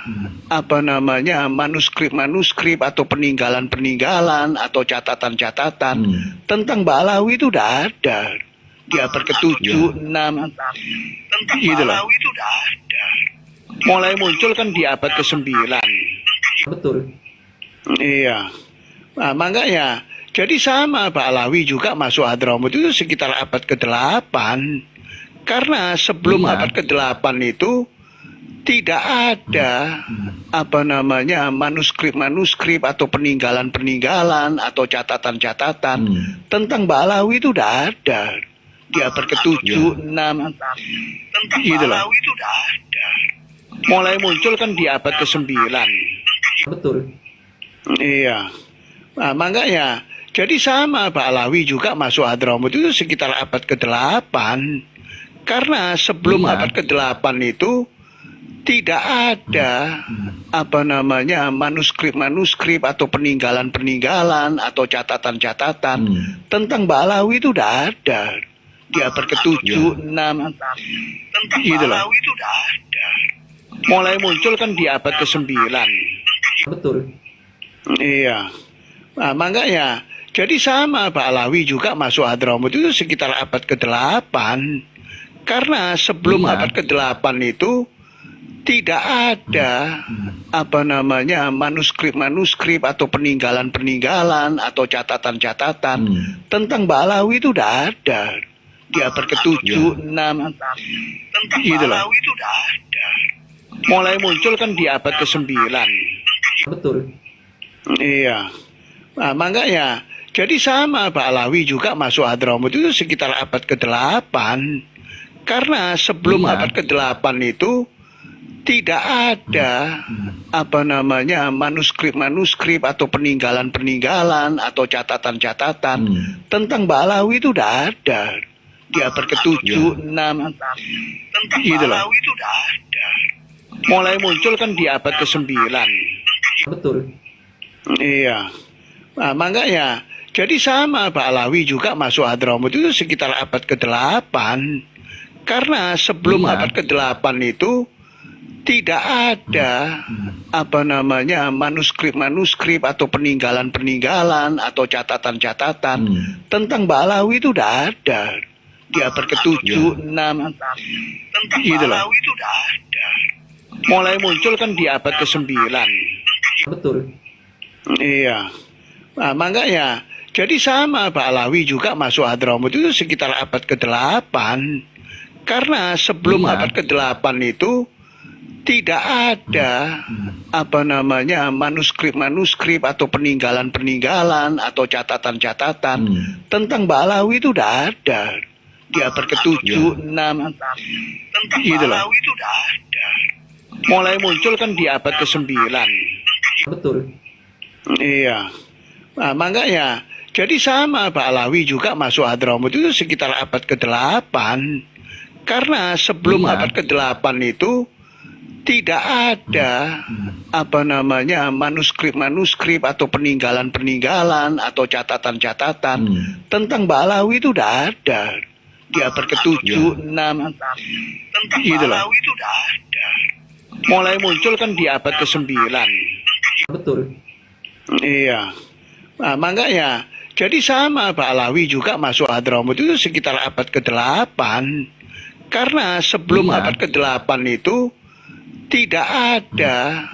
manuskrip-manuskrip atau peninggalan-peninggalan atau catatan-catatan tentang Mbak Alawi itu udah ada di abad ke-7, 6 gitu loh. Mulai muncul kan di abad ke-9. Betul. Iya. Nah, makanya jadi sama Pak Alawi juga masuk Hadramut itu sekitar abad ke-8. Karena sebelum Iya. abad ke-8 itu tidak ada manuskrip-manuskrip atau peninggalan-peninggalan atau catatan-catatan tentang Mbak Alawi itu udah ada di abad ke-7, 6 gitu loh. Mulai muncul kan di abad ke-9. Betul. Iya. Nah, makanya jadi sama Pak Alawi juga masuk Hadramut itu sekitar abad ke-8. Karena sebelum Iya. abad ke-8 itu tidak ada manuskrip-manuskrip atau peninggalan-peninggalan atau catatan-catatan tentang Mbak Alawi itu udah ada di abad ke-7, 6 gitu loh. Mulai muncul kan di abad ke-9. Betul. Iya. Nah, makanya jadi sama Pak Alawi juga masuk Hadramut itu sekitar abad ke-8. Karena sebelum Iya. abad ke-8 itu tidak ada manuskrip-manuskrip atau peninggalan-peninggalan atau catatan-catatan tentang Mbak Alawi itu udah ada di abad ke-7, 6 gitu loh. Mulai muncul kan di abad ke-9. Betul. Iya. Nah, makanya jadi sama Pak Alawi juga masuk Hadramut itu sekitar abad ke-8. Karena sebelum Iya. abad ke-8 itu tidak ada manuskrip-manuskrip atau peninggalan-peninggalan atau catatan-catatan tentang Mbak Alawi itu udah ada di abad ke-7, 6 gitu loh. Mulai muncul kan di abad ke-9. Betul. Iya. Nah, makanya jadi sama Pak Alawi juga masuk Hadramut itu sekitar abad ke-8. Karena sebelum Iya. abad ke-8 itu tidak ada manuskrip-manuskrip atau peninggalan-peninggalan atau catatan-catatan tentang Mbak Alawi itu udah ada di abad ke-7, 6 gitu loh. Mulai muncul kan di abad ke-9. Betul. Iya. Nah, makanya Jadi sama Pak Alawi juga masuk Hadramut itu sekitar abad ke-8. Karena sebelum Iya. abad ke-8 itu tidak ada manuskrip-manuskrip atau peninggalan-peninggalan atau catatan-catatan tentang Mbak Alawi itu udah ada di abad ke-7, 6 gitu loh. Mulai muncul kan di abad ke-9. Betul. Iya. Nah, makanya jadi sama Pak Alawi juga masuk Hadramut itu sekitar abad ke-8. Karena sebelum Iya. abad ke-8 itu tidak ada manuskrip-manuskrip atau peninggalan-peninggalan atau catatan-catatan tentang Mbak Alawi itu udah ada di abad ke-7, 6 gitu loh. Mulai muncul kan di abad ke-9. Betul. Iya. Nah, makanya jadi sama Pak Alawi juga masuk Hadramut itu sekitar abad ke-8. Karena sebelum Iya. abad ke-8 itu tidak ada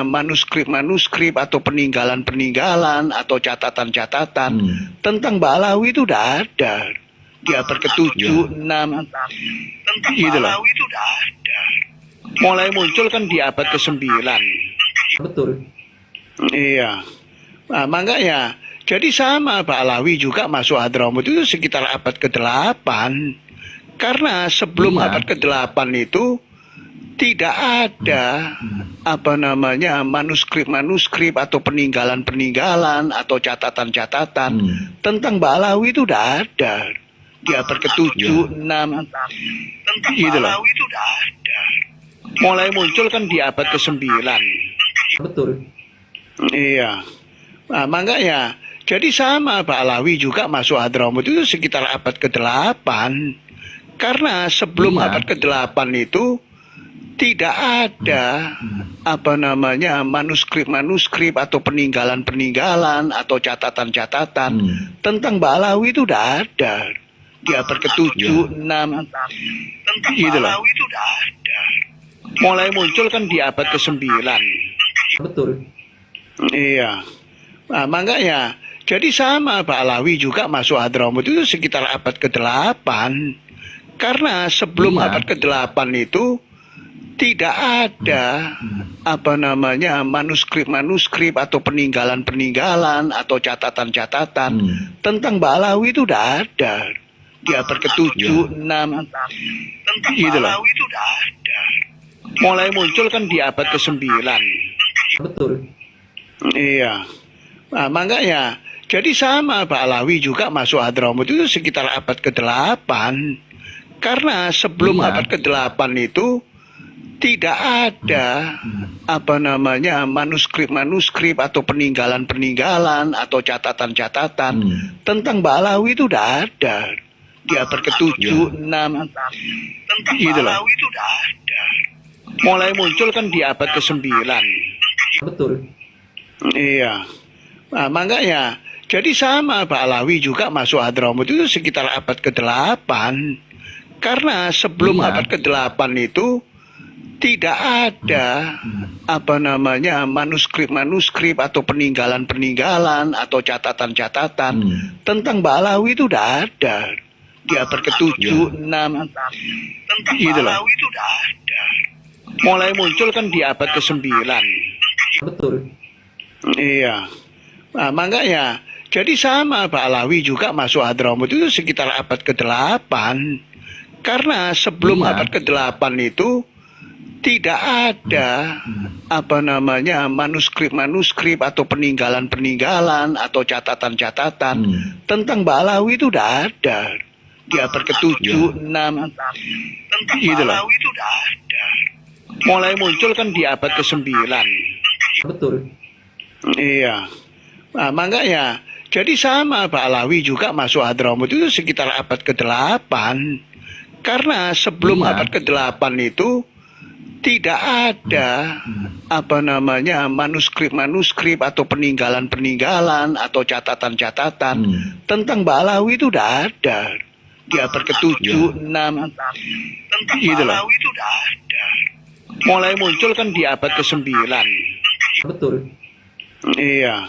manuskrip-manuskrip atau peninggalan-peninggalan atau catatan-catatan tentang Mbak Alawi itu udah ada di abad ke-7, 6 gitu loh. Mulai muncul kan di abad ke-9. Betul. Iya. Nah, makanya jadi sama Pak Alawi juga masuk Hadramut itu sekitar abad ke-8. Karena sebelum Iya. abad ke-8 itu tidak ada manuskrip-manuskrip atau peninggalan-peninggalan atau catatan-catatan tentang Mbak Alawi itu udah ada di abad ke-7, 6 gitu loh. Mulai muncul kan di abad ke-9. Betul. Iya. Nah, makanya jadi sama Pak Alawi juga masuk Hadramut itu sekitar abad ke-8. Karena sebelum Iya. abad ke-8 itu tidak ada manuskrip-manuskrip atau peninggalan-peninggalan atau catatan-catatan tentang Mbak Alawi itu udah ada di abad ke-7, 6 gitu loh. Mulai muncul kan di abad ke-9. Betul. Iya. Nah, makanya jadi sama Pak Alawi juga masuk Hadramut itu sekitar abad ke-8. Karena sebelum Iya. abad ke-8 itu tidak ada manuskrip-manuskrip atau peninggalan-peninggalan atau catatan-catatan tentang Mbak Alawi itu udah ada di abad ke-7, 6 gitu loh. Mulai muncul kan di abad ke-9. Betul. Iya. Nah, makanya jadi sama Pak Alawi juga masuk Hadramut itu sekitar abad ke-8. Karena sebelum Iya. abad ke-8 itu tidak ada manuskrip-manuskrip atau peninggalan-peninggalan atau catatan-catatan tentang Mbak Alawi itu udah ada di abad ke-7, 6 gitu loh. Mulai muncul kan di abad ke-9. Betul. Iya. Nah, makanya jadi sama Pak Alawi juga masuk Hadramut itu sekitar abad ke-8. Karena sebelum Iya. abad ke-8 itu tidak ada manuskrip-manuskrip atau peninggalan-peninggalan atau catatan-catatan tentang Mbak Alawi itu udah ada di abad ke-7, 6 gitu loh. Mulai muncul kan di abad ke-9. Betul. Iya. Nah, makanya jadi sama Pak Alawi juga masuk Hadramut itu sekitar abad ke-8. Karena sebelum Iya. abad ke-8 itu tidak ada manuskrip-manuskrip atau peninggalan-peninggalan atau catatan-catatan tentang Mbak Alawi itu udah ada di abad ke-7, 6 gitu loh. Mulai muncul kan di abad ke-9. Betul. Iya. Nah, makanya jadi sama Pak Alawi juga masuk Hadramut itu sekitar abad ke-8. Karena sebelum Iya. abad ke-8 itu tidak ada manuskrip-manuskrip atau peninggalan-peninggalan atau catatan-catatan tentang Mbak Alawi itu udah ada di abad ke-7, 6 gitu loh. Mulai muncul kan di abad ke-9. Betul. Iya.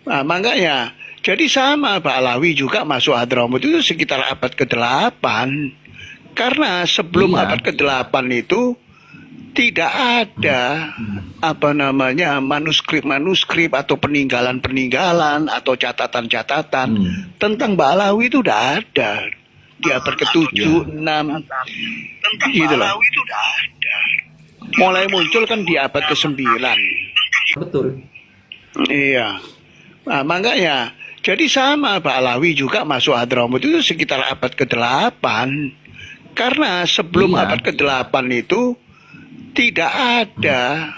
Nah, makanya jadi sama Pak Alawi juga masuk Hadramut itu sekitar abad ke-8. Karena sebelum Iya. abad ke-8 itu tidak ada manuskrip-manuskrip atau peninggalan-peninggalan atau catatan-catatan tentang Mbak Alawi itu udah ada di abad ke-7, 6 gitu loh. Mulai muncul kan di abad ke-9. Betul. Iya. Nah, makanya jadi sama Pak Alawi juga masuk Hadramut itu sekitar abad ke-8. Karena sebelum Iya. abad ke-8 itu tidak ada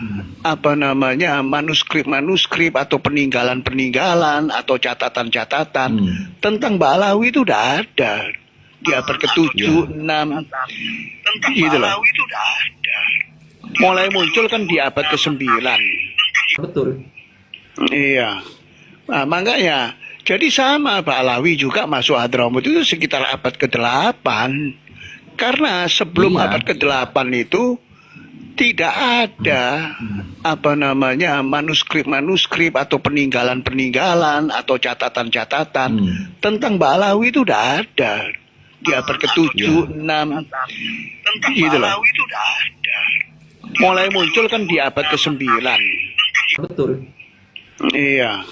manuskrip-manuskrip atau peninggalan-peninggalan atau catatan-catatan tentang Mbak Alawi itu udah ada di abad ke-7, 6 gitu loh. Mulai muncul kan di abad ke-9. Betul. Iya. Nah, makanya jadi sama Pak Alawi juga masuk Hadramut itu sekitar abad ke-8. Karena sebelum Iya. abad ke-8 itu tidak ada manuskrip-manuskrip atau peninggalan-peninggalan atau catatan-catatan tentang Mbak Alawi itu udah ada di abad ke-7, 6 gitu loh. Mulai muncul kan di abad ke-9. Betul. Iya.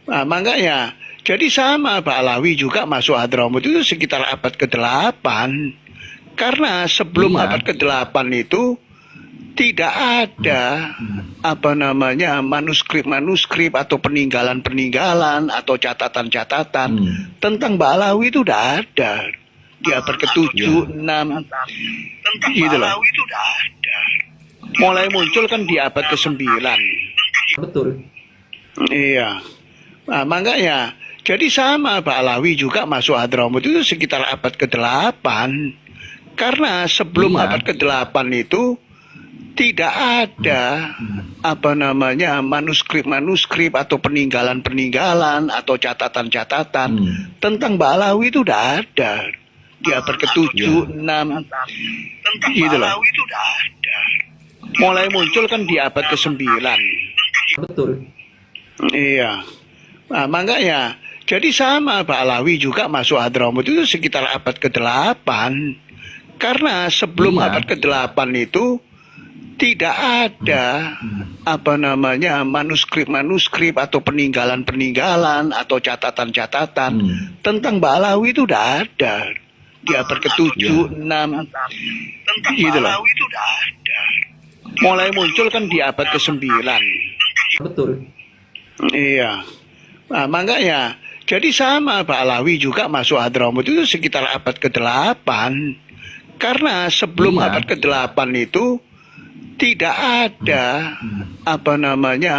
Nah, makanya jadi sama Pak Alawi juga masuk Hadramut itu sekitar abad ke-8. Karena sebelum Iya. abad ke-8 itu tidak ada manuskrip-manuskrip atau peninggalan-peninggalan atau catatan-catatan tentang Mbak Alawi itu udah ada di abad ke-7, 6 gitu loh. Mulai muncul kan di abad ke-9. Betul. Iya. Nah, makanya jadi sama Pak Alawi juga masuk Hadramut itu sekitar abad ke-8. Karena sebelum Iya. abad ke-8 itu tidak ada manuskrip-manuskrip atau peninggalan-peninggalan atau catatan-catatan tentang Mbak Alawi itu udah ada di abad ke-7, 6 gitu loh. Mulai muncul kan di abad ke-9. Betul. Iya. Nah, makanya jadi sama Pak Alawi juga masuk Hadramut itu sekitar abad ke-8. Karena sebelum Iya. abad ke-8 itu tidak ada manuskrip-manuskrip atau peninggalan-peninggalan atau catatan-catatan tentang Mbak Alawi itu udah ada di abad ke-7, 6 gitu loh. Mulai muncul kan di abad ke-9. Betul. Iya. Nah, makanya jadi sama Pak Alawi juga masuk Hadramut itu sekitar abad ke-8. Karena sebelum Iya. abad ke-8 itu tidak ada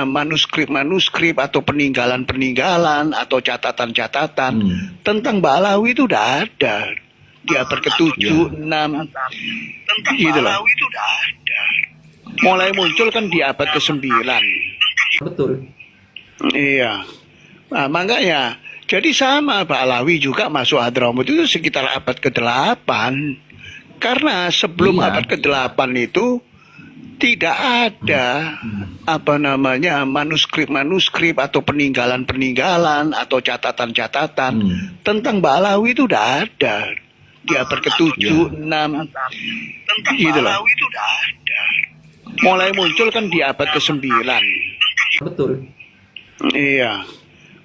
manuskrip-manuskrip atau peninggalan-peninggalan atau catatan-catatan tentang Mbak Alawi itu udah ada di abad ke-7, 6 gitu loh. Mulai muncul kan di abad ke-9. Betul. Iya. Nah, makanya jadi sama Pak Alawi juga masuk Hadramut itu sekitar abad ke-8. Karena sebelum Iya. abad ke-8 itu tidak ada manuskrip-manuskrip atau peninggalan-peninggalan atau catatan-catatan tentang Mbak Alawi itu udah ada di abad ke-7, 6 gitu loh. Mulai muncul kan di abad ke-9. Betul. Iya.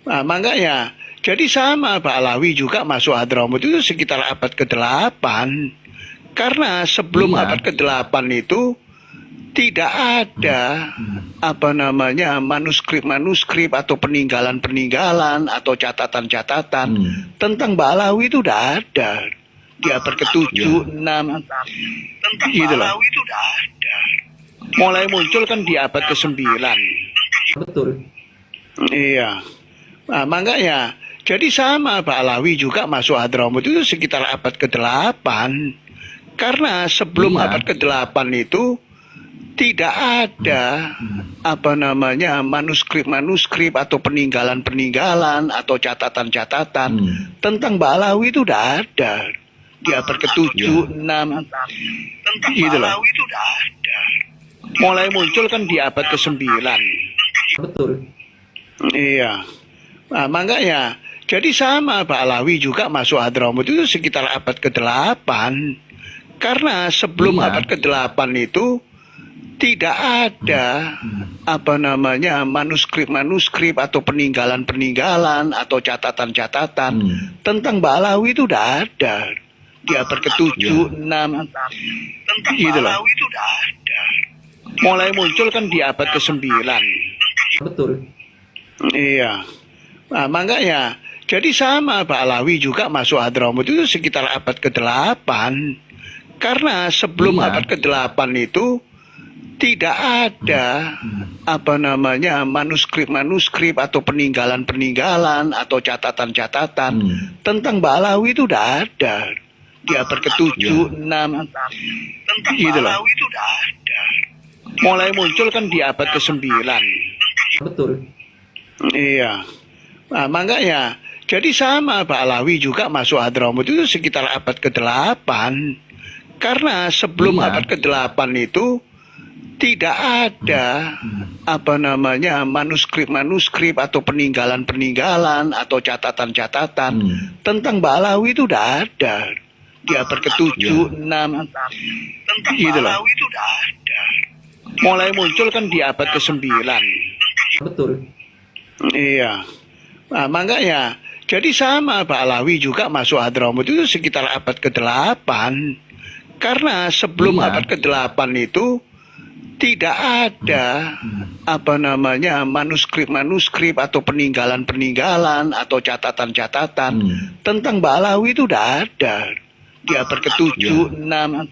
Nah, makanya jadi sama Pak Alawi juga masuk Hadramut itu sekitar abad ke-8. Karena sebelum Iya. abad ke-8 itu tidak ada manuskrip-manuskrip atau peninggalan-peninggalan atau catatan-catatan tentang Mbak Alawi itu udah ada di abad ke-7, 6 gitu loh. Mulai muncul kan di abad ke-9. Betul. Iya. Nah, makanya jadi sama Pak Alawi juga masuk Hadramut itu sekitar abad ke-8. Karena sebelum Iya. abad ke-8 itu tidak ada manuskrip-manuskrip atau peninggalan-peninggalan atau catatan-catatan tentang Mbak Alawi itu udah ada di abad ke-7, 6 gitu loh. Mulai muncul kan di abad ke-9. Betul. Iya. Nah, makanya jadi sama Pak Alawi juga masuk Hadramut itu sekitar abad ke-8. Karena sebelum Iya. abad ke-8 itu tidak ada manuskrip-manuskrip atau peninggalan-peninggalan atau catatan-catatan tentang Mbak Alawi itu udah ada di abad ke-7, 6 gitu loh. Mulai muncul kan di abad ke-9. Betul. Iya. Nah, makanya jadi sama Pak Alawi juga masuk Hadramut itu sekitar abad ke-8. Karena sebelum Iya. abad ke-8 itu tidak ada manuskrip-manuskrip atau peninggalan-peninggalan atau catatan-catatan tentang Mbak Alawi itu udah ada di abad ke-7, 6 gitu loh. Mulai muncul kan di abad ke-9. Betul. Iya. Nah, makanya jadi sama Pak Alawi juga masuk Hadramut itu sekitar abad ke-8. Karena sebelum Iya. abad ke-8 itu tidak ada manuskrip-manuskrip atau peninggalan-peninggalan atau catatan-catatan tentang Mbak Alawi itu udah ada di abad ke-7, 6 gitu loh. Mulai muncul kan di abad ke-9. Betul. Iya. Nah, makanya jadi sama Pak Alawi juga masuk Hadramut itu sekitar abad ke-8. Karena sebelum Iya. abad ke-8 itu tidak ada manuskrip-manuskrip atau peninggalan-peninggalan atau catatan-catatan tentang Mbak Alawi itu udah ada di abad ke-7, 6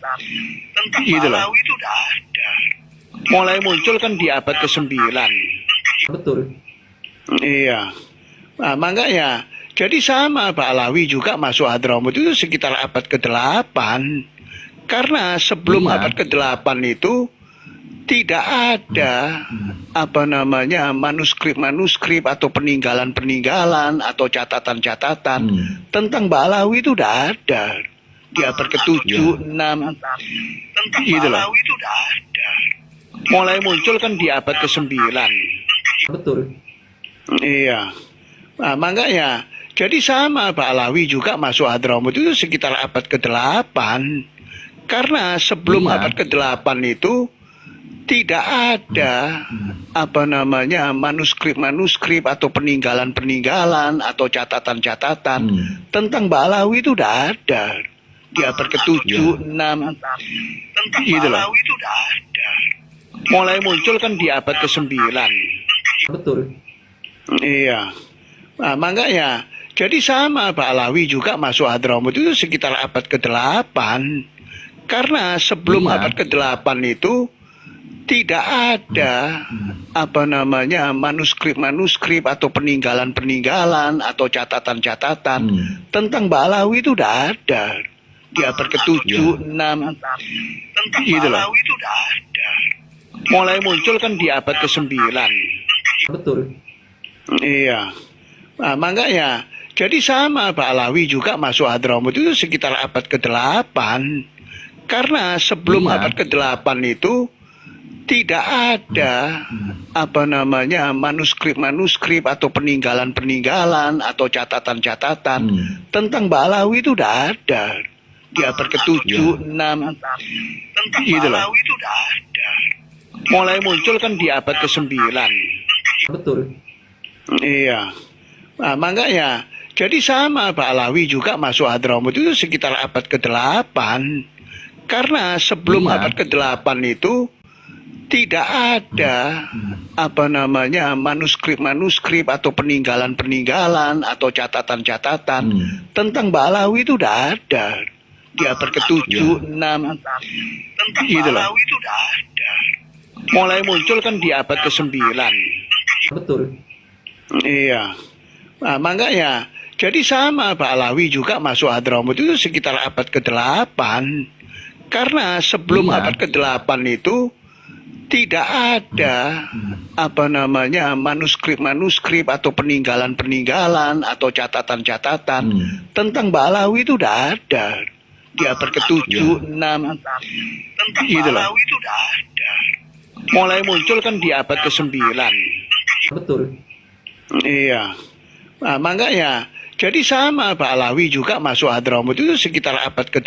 gitu loh. Mulai muncul kan di abad ke-9. Betul. Iya. Nah, makanya jadi sama Pak Alawi juga masuk Hadramut itu sekitar abad ke-8. Karena sebelum Iya. abad ke-8 itu tidak ada manuskrip-manuskrip atau peninggalan-peninggalan atau catatan-catatan tentang Mbak Alawi itu udah ada di abad ke-7, 6 gitu loh. Mulai muncul kan di abad ke-9. Betul. Iya. Nah, makanya jadi sama Pak Alawi juga masuk Hadramut itu sekitar abad ke-8. Karena sebelum Iya. abad ke-8 itu tidak ada manuskrip-manuskrip atau peninggalan-peninggalan atau catatan-catatan tentang Mbak Alawi itu udah ada di abad ke-7, 6 gitu loh. Mulai muncul kan di abad ke-9. Betul. Iya. Nah, makanya jadi sama Pak Alawi juga masuk Hadramut itu sekitar abad ke-8. Karena sebelum Iya. abad ke-8 itu tidak ada manuskrip-manuskrip atau peninggalan-peninggalan atau catatan-catatan tentang Mbak Alawi itu udah ada di abad ke-7, 6 gitu loh. Mulai muncul kan di abad ke-9. Betul. Iya. Nah, makanya jadi sama Pak Alawi juga masuk Hadramut itu sekitar abad ke-8. Karena sebelum Iya. abad ke-8 itu tidak ada manuskrip-manuskrip atau peninggalan-peninggalan atau catatan-catatan tentang Mbak Alawi itu udah ada di abad ke-7, 6 gitu loh. Mulai muncul kan di abad ke-9. Betul. Iya. Nah, makanya jadi sama Pak Alawi juga masuk Hadramut itu sekitar abad ke-8. Karena sebelum Iya. abad ke-8 itu tidak ada manuskrip-manuskrip atau peninggalan-peninggalan atau catatan-catatan tentang Mbak Alawi itu udah ada di abad ke-7, 6 gitu loh. Mulai muncul kan di abad ke-9. Betul. Iya. Nah, makanya jadi sama Pak Alawi juga masuk Hadramut itu sekitar abad ke-8. Karena sebelum Iya. abad ke-8 itu tidak ada manuskrip-manuskrip atau peninggalan-peninggalan atau catatan-catatan tentang Mbak Alawi itu udah ada di abad ke-7, 6 gitu loh. Mulai muncul kan di abad ke-9. Betul. Iya. Makanya jadi sama Pak Alawi juga masuk Hadramut itu sekitar abad ke